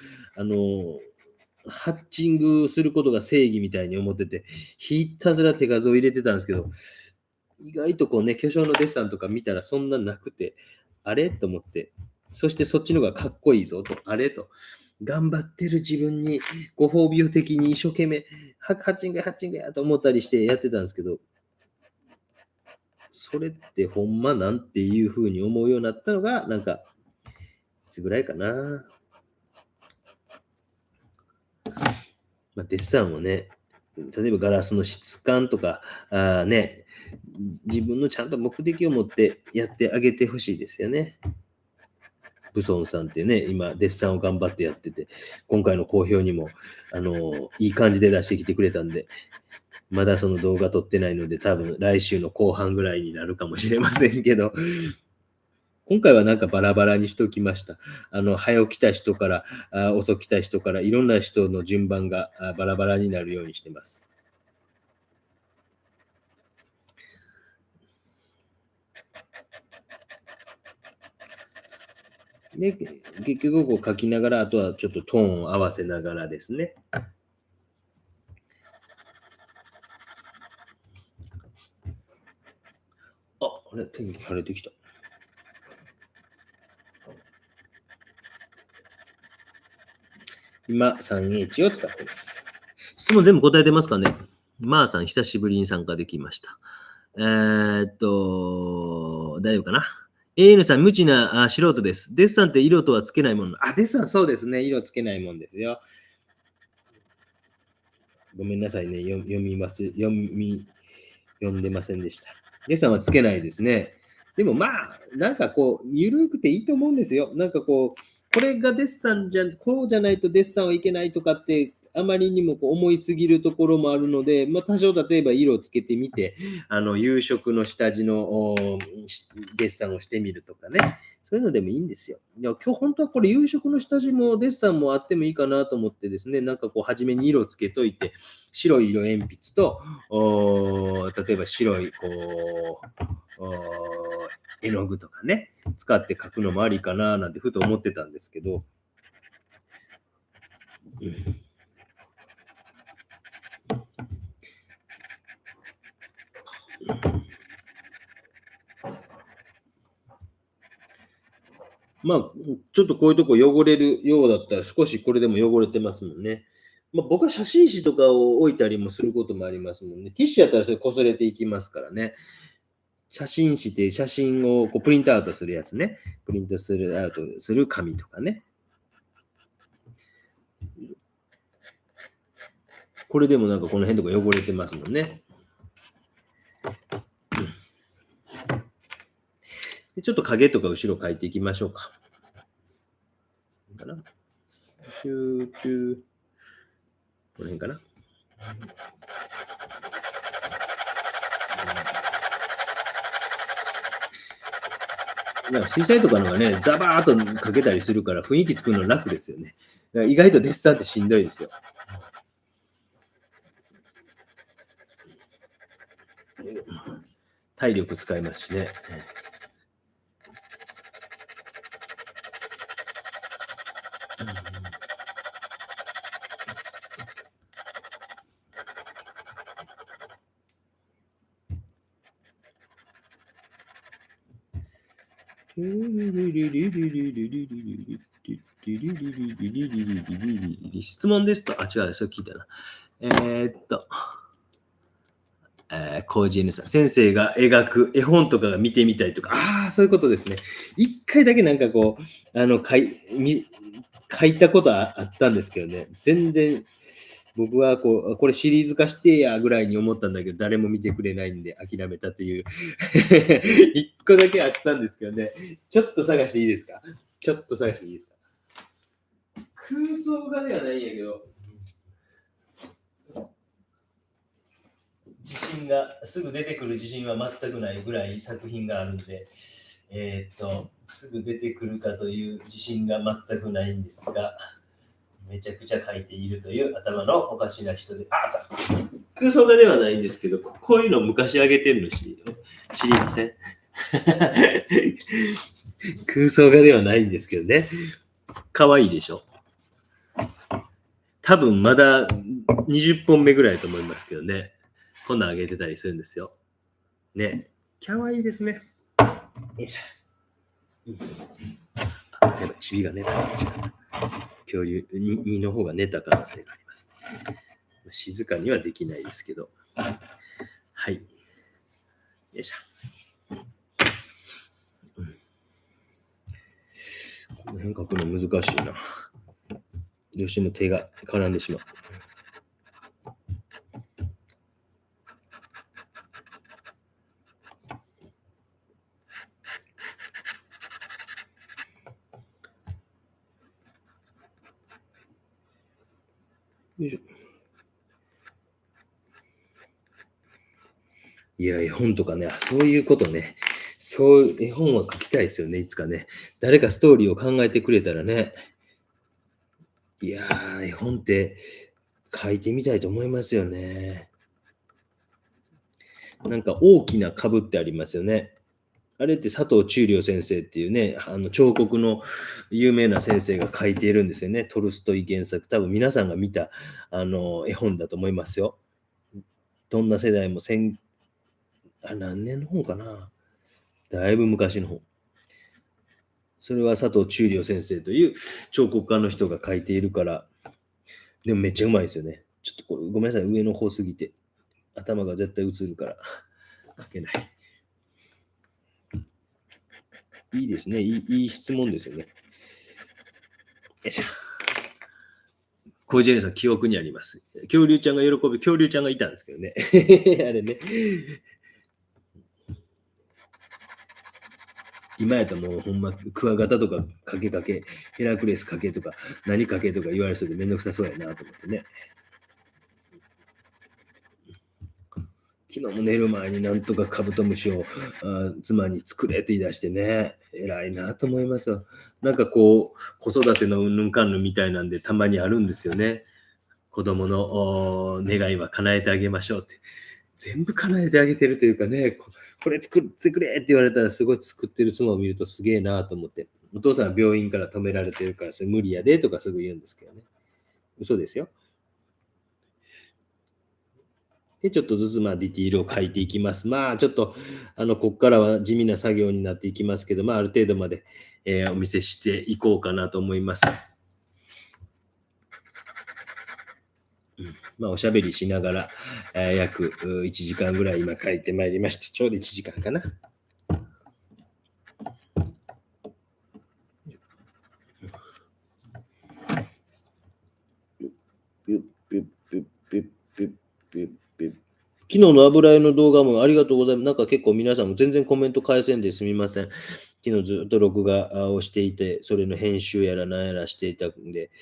ハッチングすることが正義みたいに思ってて、ひたすら手数を入れてたんですけど、意外とこうね、巨匠のデッサンとか見たらそんななくて、あれと思って、そしてそっちの方がかっこいいぞと、あれと、頑張ってる自分にご褒美を的に一生懸命、ハッチングハッチングやと思ったりしてやってたんですけど、それってほんまなんていう風に思うようになったのが、なんか、いつぐらいかな。まあ、デッサンをね、例えばガラスの質感とか、ね、自分のちゃんと目的を持ってやってあげてほしいですよね。ブソンさんってね、今、デッサンを頑張ってやってて、今回の好評にも、いい感じで出してきてくれたんで、まだその動画撮ってないので、多分来週の後半ぐらいになるかもしれませんけど、今回はなんかバラバラにしておきました。早起きた人から、遅きた人から、いろんな人の順番がバラバラになるようにしてます。で、結局こう書きながら、あとはちょっとトーンを合わせながらですね。あれ、天気晴れてきた。今、3H を使っています。質問全部答えてますかね？まーさん、久しぶりに参加できました。大丈夫かな？ AN さん、無知な素人です。デッサンって色とはつけないもの。デッサンそうですね。色つけないもんですよ。ごめんなさいね。読んでませんでした。デッサンはつけないですね。でもまあ、なんかこう、ゆるくていいと思うんですよ。なんかこう、これがデッサンこうじゃないとデッサンはいけないとかって、あまりにもこう思いすぎるところもあるので、まあ、多少例えば色をつけてみて、夕食の下地のデッサンをしてみるとかね。そういうのでもいいんですよ。いや、今日本当はこれ夕食の下地もデッサンもあってもいいかなと思ってですね、なんかこう初めに色をつけといて、白い色鉛筆と、例えば白いこう、絵の具とかね、使って描くのもありかななんてふと思ってたんですけど、まあ、ちょっとこういうとこ汚れるようだったら少しこれでも汚れてますもんね。まあ、僕は写真紙とかを置いたりもすることもありますもんね。ティッシュやったらそれ擦れていきますからね。写真紙って写真をこうプリントアウトするやつね。プリントするアウトする紙とかね。これでもなんかこの辺とか汚れてますもんね。でちょっと影とか後ろ描いていきましょうか。かな。チューチュー。この辺かな。なんか水彩とかのがね、ザバーっとかけたりするから雰囲気作るの楽ですよね。だから意外とデッサンってしんどいですよ。体力使いますしね。質問ですと、あ、違う、それ聞いたな。コージーヌさん、先生が描く絵本とかが見てみたいとか、ああ、そういうことですね。一回だけなんかこう、書いたことあったんですけどね、全然、僕はこう、これシリーズ化してやぐらいに思ったんだけど、誰も見てくれないんで諦めたという、一個だけあったんですけどね、ちょっと探していいですか？ちょっと探していいですか？空想画ではないんやけど、自信が、すぐ出てくる自信は全くないぐらい作品があるんで、すぐ出てくるかという自信が全くないんですが、めちゃくちゃ書いているという頭のおかしな人で、空想画ではないんですけど、こういうの昔あげてるの知りません空想画ではないんですけどね。可愛いでしょ。多分まだ20本目ぐらいと思いますけどね。こんなんあげてたりするんですよ。ね。可愛いですね。よいしょ。やばい、チビが寝たかもしれない。恐竜2の方が寝た可能性があります、ね。静かにはできないですけど。はい。よいしょ。この辺書くの難しいな。どうしても手が絡んでしまう。よいしょ。いや、絵本とかね、そういうことね。そう、絵本は書きたいですよね、いつかね。誰かストーリーを考えてくれたらね。いやー、絵本って書いてみたいと思いますよね。なんか大きな株ってありますよね。あれって佐藤忠良先生っていうね、彫刻の有名な先生が書いているんですよね。トルストイ原作。多分皆さんが見た絵本だと思いますよ。どんな世代も何年の本かな。だいぶ昔の本。それは佐藤忠良先生という彫刻家の人が書いているから、でもめっちゃうまいですよね。ちょっとこれごめんなさい、上の方すぎて。頭が絶対映るから書けない。いいですね。いい質問ですよね。よいしょ。コージェネさん、記憶にあります。恐竜ちゃんが喜ぶ、恐竜ちゃんがいたんですけどね。あれね。今やったらもうほんま、クワガタとかかけかけ、ヘラクレスかけとか、何かけとか言われそうでめんどくさそうやなと思ってね。昨日も寝る前になんとかカブトムシを妻に作れって言い出してね、偉いなと思いますよ。なんかこう、子育てのうんぬんかんぬんみたいなんでたまにあるんですよね。子供の願いは叶えてあげましょうって。全部叶えてあげてるというかね、これ作ってくれって言われたらすごい作ってる妻を見るとすげえなと思って。お父さんは病院から止められてるからそれ無理やでとかすぐ言うんですけどね。嘘ですよ。で、ちょっとずつディティールを書いていきます。ちょっと、ここからは地味な作業になっていきますけど、ある程度まで、お見せしていこうかなと思います。おしゃべりしながら、約1時間ぐらい今書いてまいりました。ちょうど1時間かな。昨日の油絵の動画もありがとうございます。なんか結構皆さんも全然コメント返せんですみません。昨日ずっと録画をしていて、それの編集やら何やらしていたんで、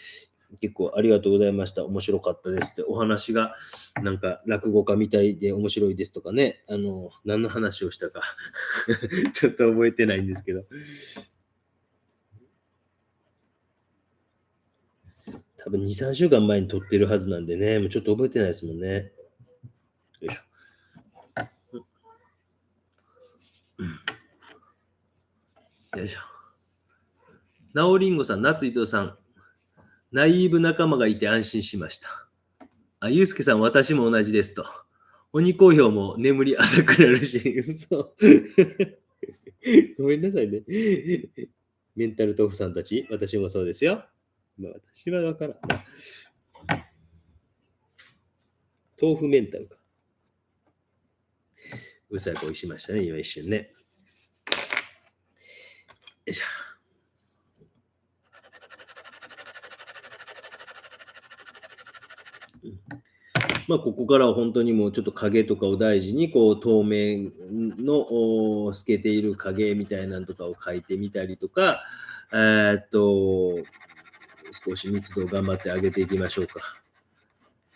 結構ありがとうございました。面白かったですって。お話がなんか落語家みたいで面白いですとかね。何の話をしたかちょっと覚えてないんですけど。多分2、3週間前に撮ってるはずなんでね、もうちょっと覚えてないですもんね。よいしょ。よいしょ。なおりんごさん、夏伊藤さん、ナイーブ仲間がいて安心しました。ゆうすけさん、私も同じですと。鬼好評も眠り浅くなるし、嘘。ごめんなさいね。メンタル豆腐さんたち、私もそうですよ。私はわからんな。豆腐メンタルか。うさこいしましたね、今一瞬ね。よいしょ。ここからは本当にもうちょっと影とかを大事に、こう透明の透けている影みたいなのとかを描いてみたりとか、少し密度を頑張って上げていきましょうか。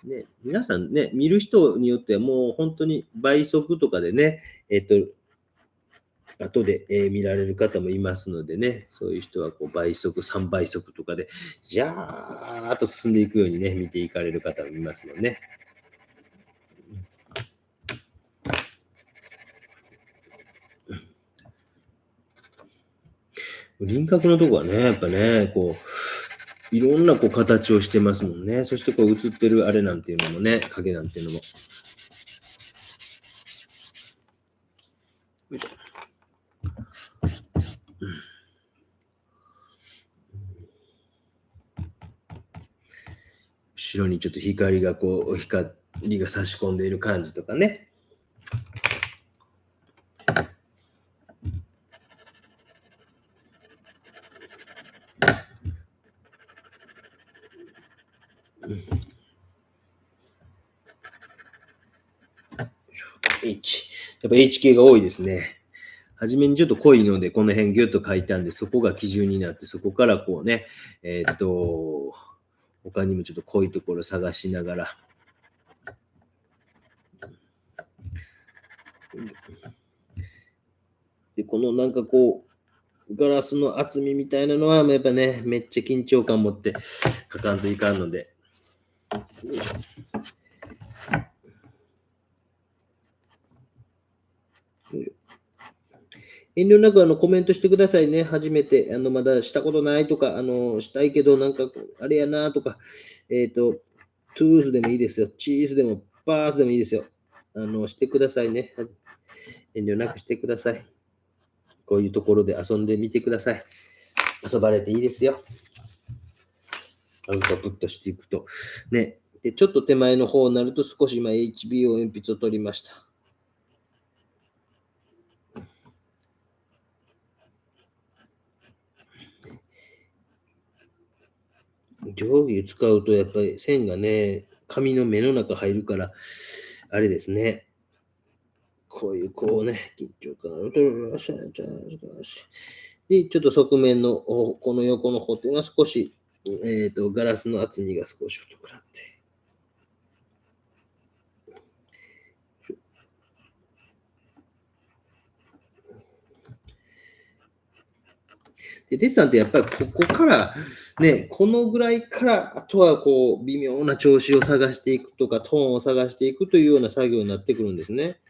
ね、皆さんね、見る人によってはもう本当に倍速とかでね、後で、見られる方もいますのでね、そういう人はこう倍速、3倍速とかで、じゃーっと進んでいくようにね、見ていかれる方もいますもんね。輪郭のとこはね、やっぱね、こう、いろんなこう形をしてますもんね。そしてこう映ってるあれなんていうのもね、影なんていうのも。よいしょ。後ろにちょっと光が差し込んでいる感じとかね。H。やっぱ H 系が多いですね。はじめにちょっと濃いので、この辺ギュッと書いたんで、そこが基準になって、そこからこうね、他にもちょっと濃いところ探しながら。で、このなんかこう、ガラスの厚みみたいなのは、やっぱね、めっちゃ緊張感持って書かんといかんので。遠慮なくコメントしてくださいね。初めて、まだしたことないとか、したいけど、なんか、あれやなとか、トゥースでもいいですよ。チーズでも、パースでもいいですよ。してくださいね。遠慮なくしてください。こういうところで遊んでみてください。遊ばれていいですよ。アウトプットしていくと。ね。で、ちょっと手前の方になると少し今 HBO 鉛筆を取りました。定規使うとやっぱり線がね、紙の目の中入るから、あれですね。こういうね、緊張感を取る。で、ちょっと側面のこの横の方っていうのは少し、ガラスの厚みが少し太くなって。で、デッサンってやっぱりここからね、このぐらいから、あとはこう微妙な調子を探していくとか、トーンを探していくというような作業になってくるんですね。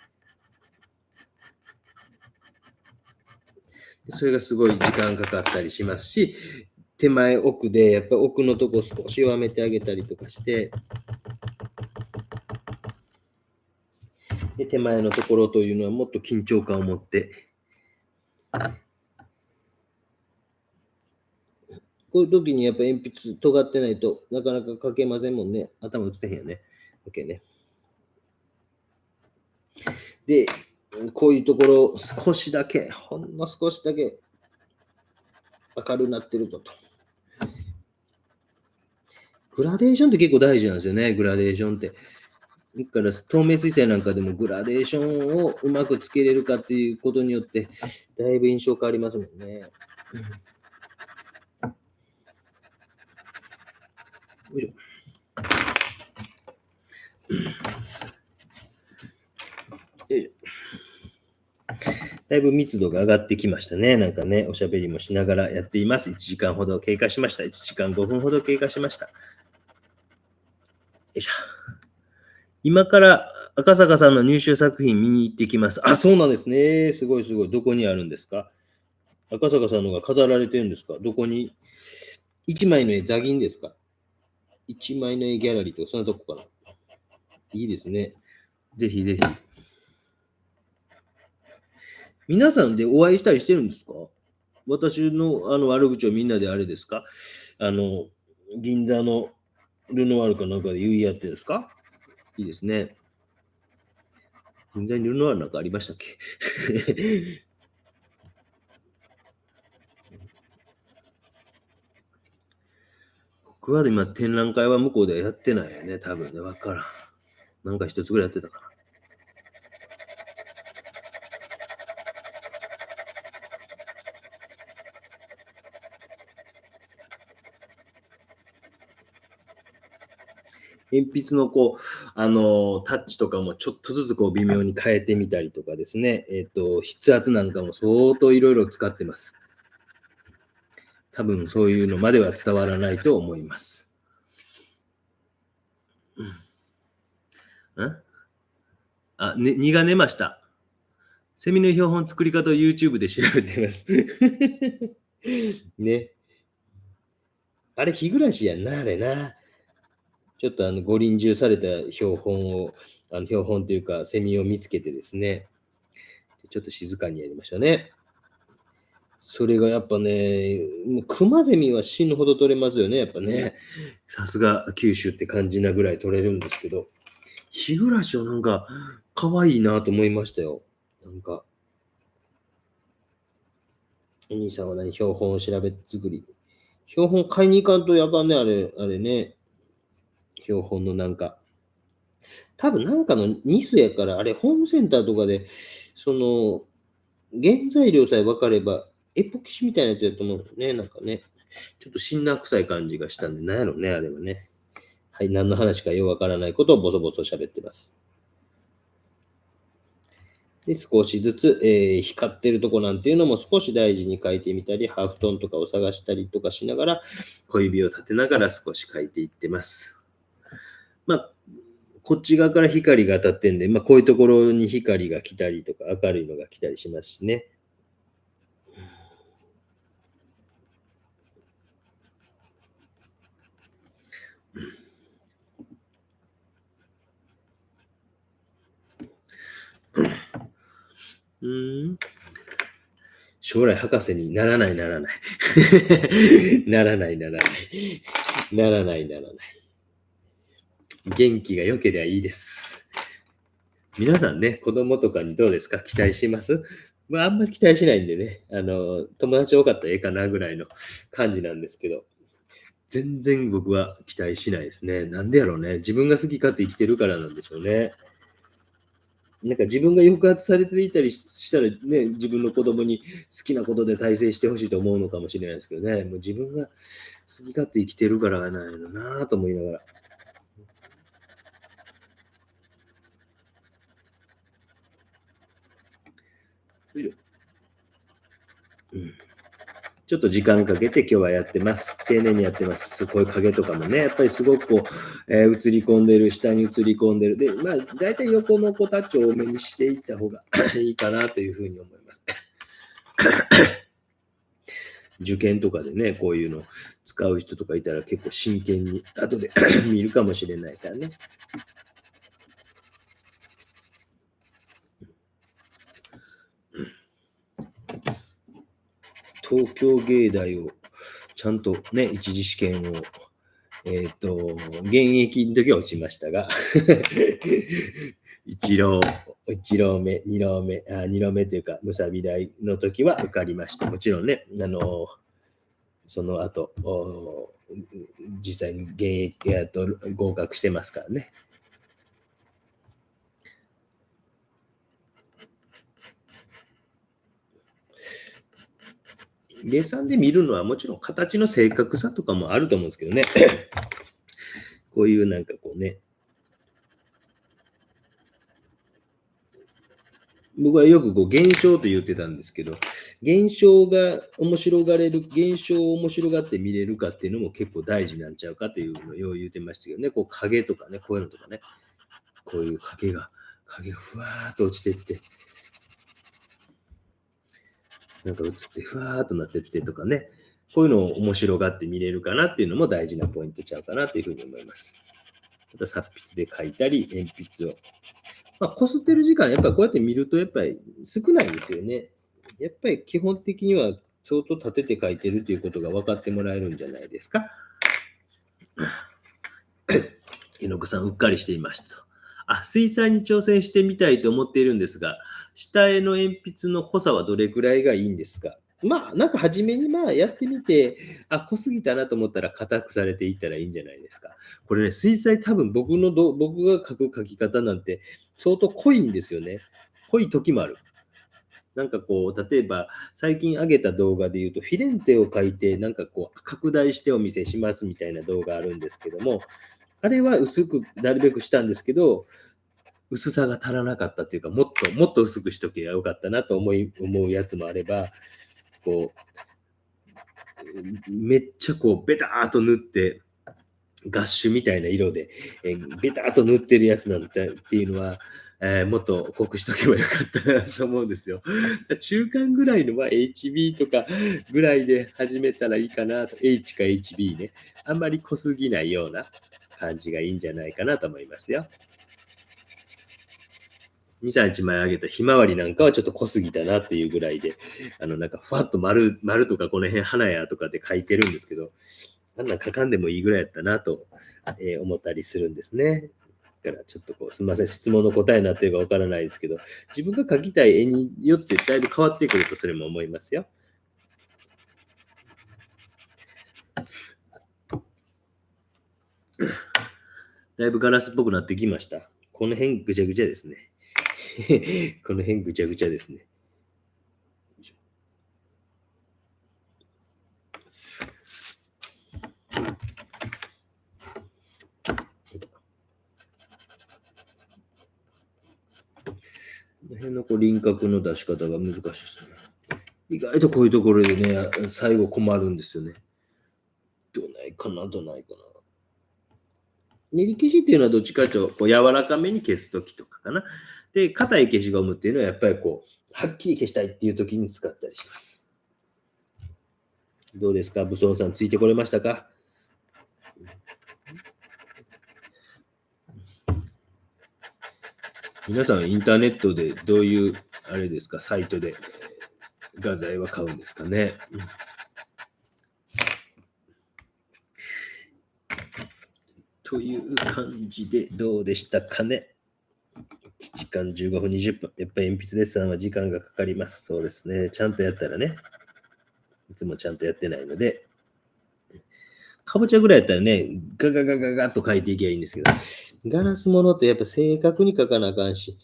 それがすごい時間かかったりしますし、手前奥でやっぱ奥のとこ少し弱めてあげたりとかして、で手前のところというのはもっと緊張感を持って、こういう時にやっぱ鉛筆尖ってないとなかなか書けませんもんね。頭打つてへんよね。OK ね。で、こういうところ、少しだけ、ほんの少しだけ明るくなってるぞと。グラデーションって結構大事なんですよね、グラデーションって。だから透明水彩なんかでもグラデーションをうまくつけれるかっていうことによって、だいぶ印象変わりますもんね。よいしょ。だいぶ密度が上がってきましたね。なんかね、おしゃべりもしながらやっています。1時間ほど経過しました。1時間5分ほど経過しました。よいしょ。今から赤坂さんの入手作品見に行ってきます。あ、そうなんですね。すごいすごい。どこにあるんですか？赤坂さんのが飾られてるんですか？どこに？ 1 枚の絵、座銀ですか？1枚の絵ギャラリーとか、そんなとこかな。いいですね。ぜひぜひ。皆さんでお会いしたりしてるんですか？私の悪口をみんなであれですか？銀座のルノワールかなんかで言い合ってるんですか？いいですね。銀座にルノワールなんかありましたっけ？僕は今展覧会は向こうではやってないよね、多分ね、わからん。なんか一つぐらいやってたかな。鉛筆のタッチとかもちょっとずつ微妙に変えてみたりとかですね。筆圧なんかも相当いろいろ使ってます。多分そういうのまでは伝わらないと思います。2が寝ました。セミの標本作り方を YouTube で調べています。ね。あれ、日暮らしやんな、あれな。ちょっとご臨終された標本を、標本というか、セミを見つけてですね、ちょっと静かにやりましょうね。それがやっぱね、もうクマゼミは死ぬほど取れますよね、やっぱね。さすが九州って感じなぐらい取れるんですけど、日暮らしはなんか可愛いなと思いましたよ。なんか、お兄さんは標本を調べ作り。標本買いに行かんとやかんね、あれね。標本のなんか、多分なんかのニスやから、あれホームセンターとかで、原材料さえ分かれば、エポキシみたいなやつやと思うね、なんかね。ちょっと辛辣臭い感じがしたんで、なんやろね、あれはね。はい、何の話かようわからないことをボソボソ喋ってます。で、少しずつ、光ってるとこなんていうのも少し大事に描いてみたり、ハーフトーンとかを探したりとかしながら、小指を立てながら少し描いていってます。まあ、こっち側から光が当たってんで、こういうところに光が来たりとか、明るいのが来たりしますしね。将来博士にならない。ならない。ならない。ならない。元気が良ければいいです。皆さんね、子供とかにどうですか？期待します？あんまり期待しないんでね、友達多かったらええかなぐらいの感じなんですけど、全然僕は期待しないですね。なんでやろうね。自分が好き勝手生きてるからなんでしょうね。なんか自分が抑圧されていたりしたらね、自分の子供に好きなことで大成してほしいと思うのかもしれないですけどね、もう自分が好き勝手生きてるからないのなぁと思いながら。うん、ちょっと時間かけて今日はやってます。丁寧にやってます。こういう影とかもね、やっぱりすごく映り込んでる、下に映り込んでる。で、大体横の子たちを多めにしていった方がいいかなというふうに思います。受験とかでね、こういうの使う人とかいたら結構真剣に後で見るかもしれないからね。東京芸大をちゃんとね、一次試験を現役の時は落ちましたが、1浪、一浪目、2浪目、2浪目というか、むさび大の時は受かりました。もちろんね、その後、実際に現役と合格してますからね。計算で見るのはもちろん形の正確さとかもあると思うんですけどね。こういうなんかこうね、僕はよくこう現象と言ってたんですけど、現象が面白がれる、現象を面白がって見れるかっていうのも結構大事なんちゃうかというのをよう言ってましたけどね、こう影とかね、こういうのとかね、こういう影がふわーっと落ちてって、なんか映ってふわーっとなってってとかね、こういうのを面白がって見れるかなっていうのも大事なポイントちゃうかなというふうに思います。また達筆で書いたり、鉛筆を。こすってる時間、やっぱりこうやって見ると、やっぱり少ないですよね。やっぱり基本的には相当立てて書いてるということが分かってもらえるんじゃないですか。猪子さん、うっかりしていましたと。水彩に挑戦してみたいと思っているんですが、下絵の鉛筆の濃さはどれくらいがいいんですか？なんか初めにやってみて、濃すぎたなと思ったら硬くされていったらいいんじゃないですか。これね、水彩多分僕が書き方なんて相当濃いんですよね。濃い時もある。なんかこう、例えば最近上げた動画で言うと、フィレンツェを書いて、なんかこう、拡大してお見せしますみたいな動画あるんですけども、あれは薄くなるべくしたんですけど、薄さが足らなかったっていうか、もっと薄くしとけばよかったなと思うやつもあれば、こう、めっちゃこう、ベターっと塗って、ガッシュみたいな色で、ベターっと塗ってるやつなんてっていうのは、もっと濃くしとけばよかったなと思うんですよ。中間ぐらいの、HB とかぐらいで始めたらいいかなと、H か HB ね。あんまり濃すぎないような感じがいいんじゃないかなと思いますよ。2、3枚上げたひまわりなんかはちょっと濃すぎたなっていうぐらいで、なんかふわっと丸とかこの辺花やとかで書いてるんですけど、あんなん書かんでもいいぐらいやったなと、思ったりするんですね。だからちょっとこう、すみません、質問の答えになってるかわからないですけど、自分が描きたい絵によってだいぶ変わってくるとそれも思いますよ。だいぶガラスっぽくなってきました。この辺ぐちゃぐちゃですね。この辺ぐちゃぐちゃですね。この辺の輪郭の出し方が難しいですね。意外とこういうところでね、最後困るんですよね。どないかな。練り消しっていうのはどっちかというとこう柔らかめに消すときとかかな。で、硬い消しゴムっていうのはやっぱりこう、はっきり消したいっていうときに使ったりします。どうですか、武装さん、ついてこれましたか？皆さん、インターネットでどういう、あれですか、サイトで画材は買うんですかね。という感じで、どうでしたかね。時間15分、20分。やっぱり鉛筆デッサンは時間がかかります。そうですね。ちゃんとやったらね。いつもちゃんとやってないので。かぼちゃぐらいやったらね、ガガガガガッと書いていけばいいんですけど、ガラスものってやっぱ正確に書かなあかんし、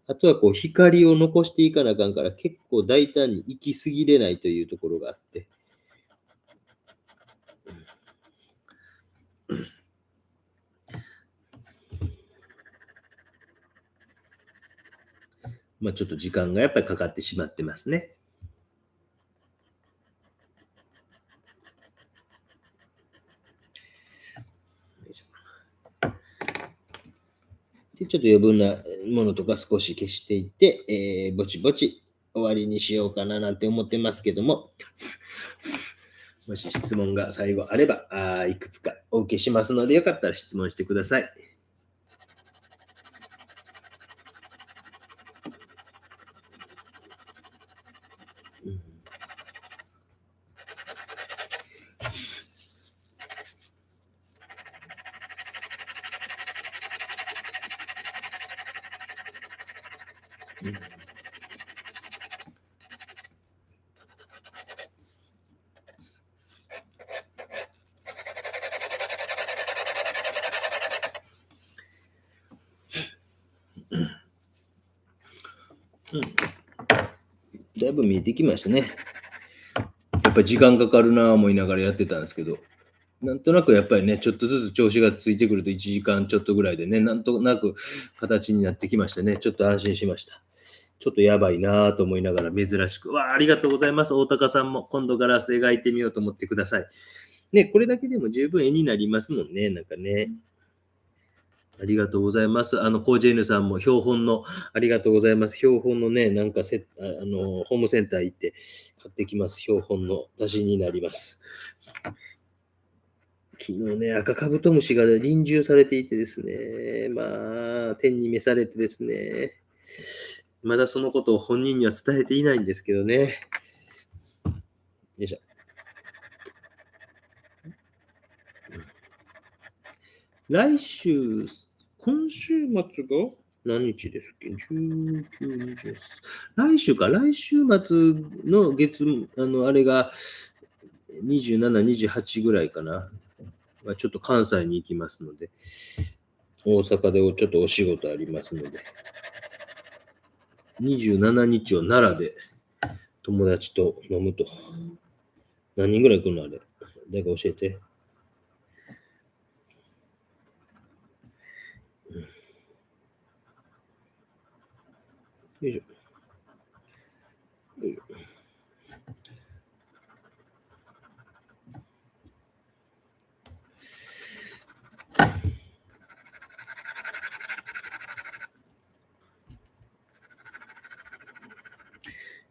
あとはこう光を残していかなあかんから、結構大胆に行き過ぎれないというところがあって。ちょっと時間がやっぱりかかってしまってますね。で、ちょっと余分なものとか少し消していって、ぼちぼち終わりにしようかななんて思ってますけども、もし質問が最後あれば、いくつかお受けしますので、よかったら質問してください。だいぶ見えてきましたね。やっぱり時間かかるなぁ思いながらやってたんですけど、なんとなくやっぱりね、ちょっとずつ調子がついてくると1時間ちょっとぐらいでね、なんとなく形になってきましたね。ちょっと安心しました。ちょっとやばいなぁと思いながら珍しく。わあ、ありがとうございます。大高さんも今度ガラス描いてみようと思ってください。ね、これだけでも十分絵になりますもんね。なんかね。ありがとうございます。コージェーヌさんも標本の、ありがとうございます。標本のね、なんかホームセンター行って買ってきます。標本の足しになります。昨日ね、赤カブトムシが臨終されていてですね、まあ、天に召されてですね、まだそのことを本人には伝えていないんですけどね。よいしょ。来週、今週末が何日ですっけ ?19、20。来週か、来週末のあれが27、28ぐらいかな。まあ、ちょっと関西に行きますので、大阪でちょっとお仕事ありますので、27日を奈良で友達と飲むと。何人ぐらい来るのあれ。誰か教えて。よいしょ。よいしょ。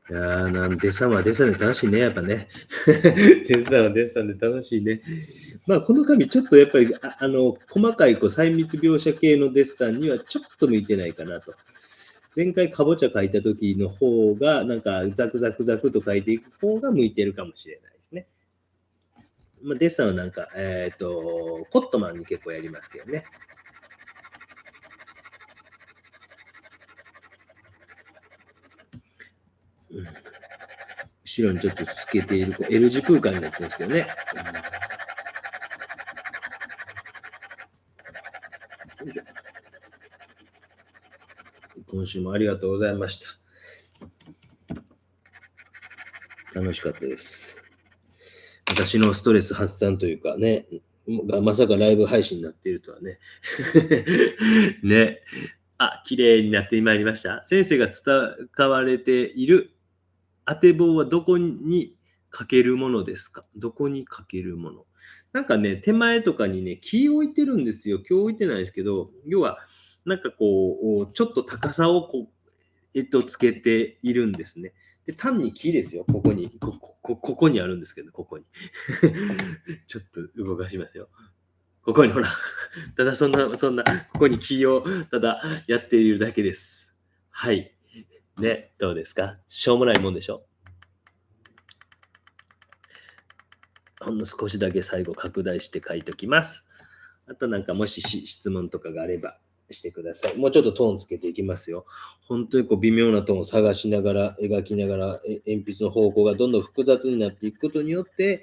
いやー、デッサンはデッサンで楽しいね、やっぱね。デッサンはデッサンで楽しいね。まあ、この紙、ちょっとやっぱり、細かい細密描写系のデッサンにはちょっと向いてないかなと。前回、かぼちゃ書いた時の方が、なんか、ザクザクザクと書いていく方が向いてるかもしれないですね。まあ、デッサンはなんか、コットマンに結構やりますけどね。うん、後ろにちょっと透けている L 字空間になってますけどね。今週もありがとうございました。楽しかったです。私のストレス発散というかね、まさかライブ配信になっているとはね。ね。あ、綺麗になってまいりました。先生が使われている当て棒はどこにかけるものですか？どこにかけるもの？なんかね、手前とかにね、木を置いてるんですよ。今日置いてないですけど、要は、なんかこう、ちょっと高さをつけているんですね。で、単に木ですよ。ここにあるんですけど、ここに。ちょっと動かしますよ。ここにほら、ただそんな、ここに木をただやっているだけです。はい。ね、どうですか？しょうもないもんでしょ？ほんの少しだけ最後拡大して書いておきます。あとなんかもし質問とかがあればしてください。もうちょっとトーンつけていきますよ。本当に微妙なトーンを探しながら、描きながら、鉛筆の方向がどんどん複雑になっていくことによって、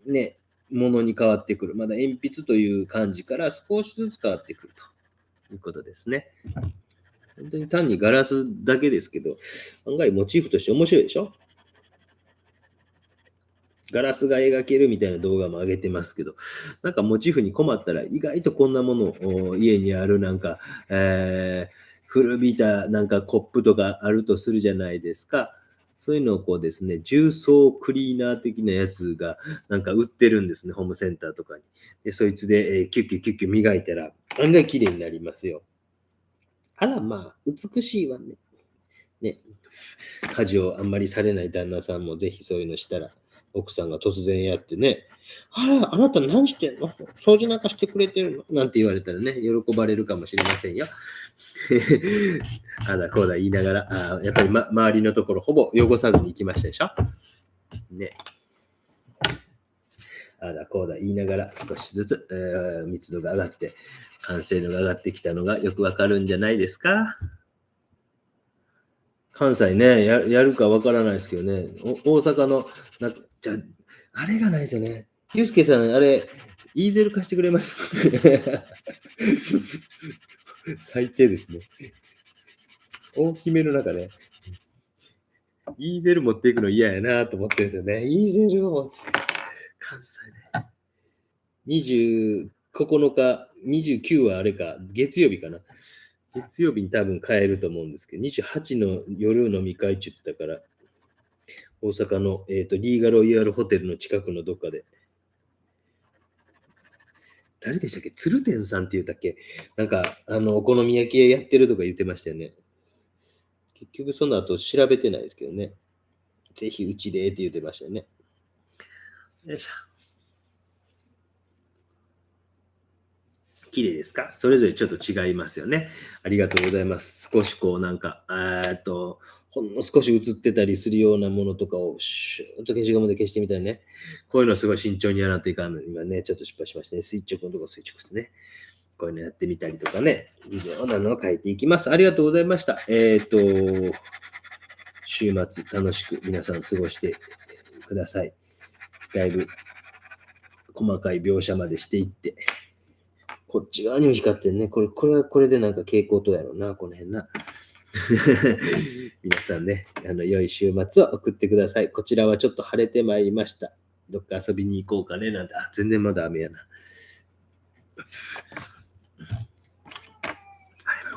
ね、ものに変わってくる。まだ鉛筆という漢字から少しずつ変わってくるということですね。本当に単にガラスだけですけど、案外モチーフとして面白いでしょ？ガラスが描けるみたいな動画も上げてますけど、なんかモチーフに困ったら意外とこんなものを家にあるなんか、古びたなんかコップとかあるとするじゃないですか。そういうのをですね、重曹クリーナー的なやつがなんか売ってるんですね、ホームセンターとかに。で、そいつで、キュッキュッキュッキュ磨いたら案外綺麗になりますよ。あら、まあ、美しいわね。ね。家事をあんまりされない旦那さんもぜひそういうのしたら、奥さんが突然やってね、あら、あなた何してんの？掃除なんかしてくれてるの？なんて言われたらね、喜ばれるかもしれませんよ。あだこうだ言いながら、やっぱり、周りのところほぼ汚さずに行きましたでしょ？ね。あだこうだ言いながら少しずつ、密度が上がって、完成度が上がってきたのがよくわかるんじゃないですか？関西ね、やるかわからないですけどね。大阪の、じゃあれがないですよね。ゆうすけさん、あれ、イーゼル貸してくれます？最低ですね。大きめの中ね、イーゼル持っていくの嫌やなと思ってるんですよね。イーゼルを関西ね。29日、29はあれか、月曜日かな。月曜日に多分帰ると思うんですけど、28の夜飲み会って言ってたから、大阪の、リーガロイヤルホテルの近くのどっかで。誰でしたっけ？鶴天さんって言ったっけ？なんか、お好み焼き屋やってるとか言ってましたよね。結局その後調べてないですけどね。ぜひうちでって言ってましたよね。よいしょ。綺麗ですか？それぞれちょっと違いますよね。ありがとうございます。少しこうなんか、ほんの少し映ってたりするようなものとかをシューッと消しゴムで消してみたいね。こういうのすごい慎重にやらないといかんのに、今ね、ちょっと失敗しましたね。垂直のとこ垂直ですね。こういうのやってみたりとかね、ビデオなのを書いていきます。ありがとうございました。週末楽しく皆さん過ごしてください。だいぶ細かい描写までしていって。こっち側にも光ってんね。これはこれでなんか蛍光灯やろうな、この辺な。皆さんね、良い週末を送ってください。こちらはちょっと晴れてまいりました。どっか遊びに行こうかね、なんて。全然まだ雨やな。今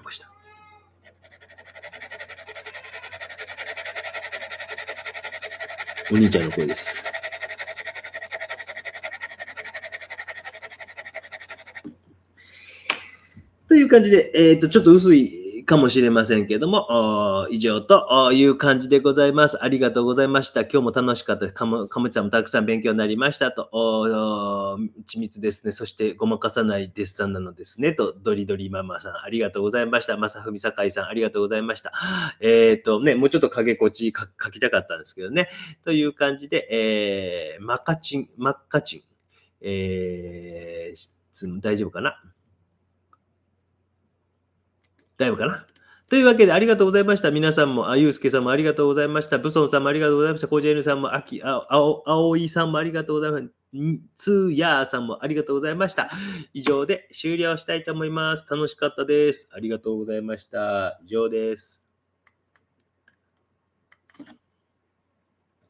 起こした。お兄ちゃんの声です。という感じで、ちょっと薄いかもしれませんけども、以上という感じでございます。ありがとうございました。今日も楽しかったです。かもちゃんもたくさん勉強になりましたと。緻密ですね。そしてごまかさないデッサンなのですね。と、ドリドリママさん、ありがとうございました。まさふみさかいさん、ありがとうございました。もうちょっと影こっち書きたかったんですけどね。という感じで、マッカチン、大丈夫かな？大丈夫かな？というわけでありがとうございました。皆さんも、ゆうすけさんもありがとうございました。ブソンさんもありがとうございました。コージェルさんも、あおいさんもありがとうございます。つーやーさんもありがとうございました。以上で終了したいと思います。楽しかったです。ありがとうございました。以上です。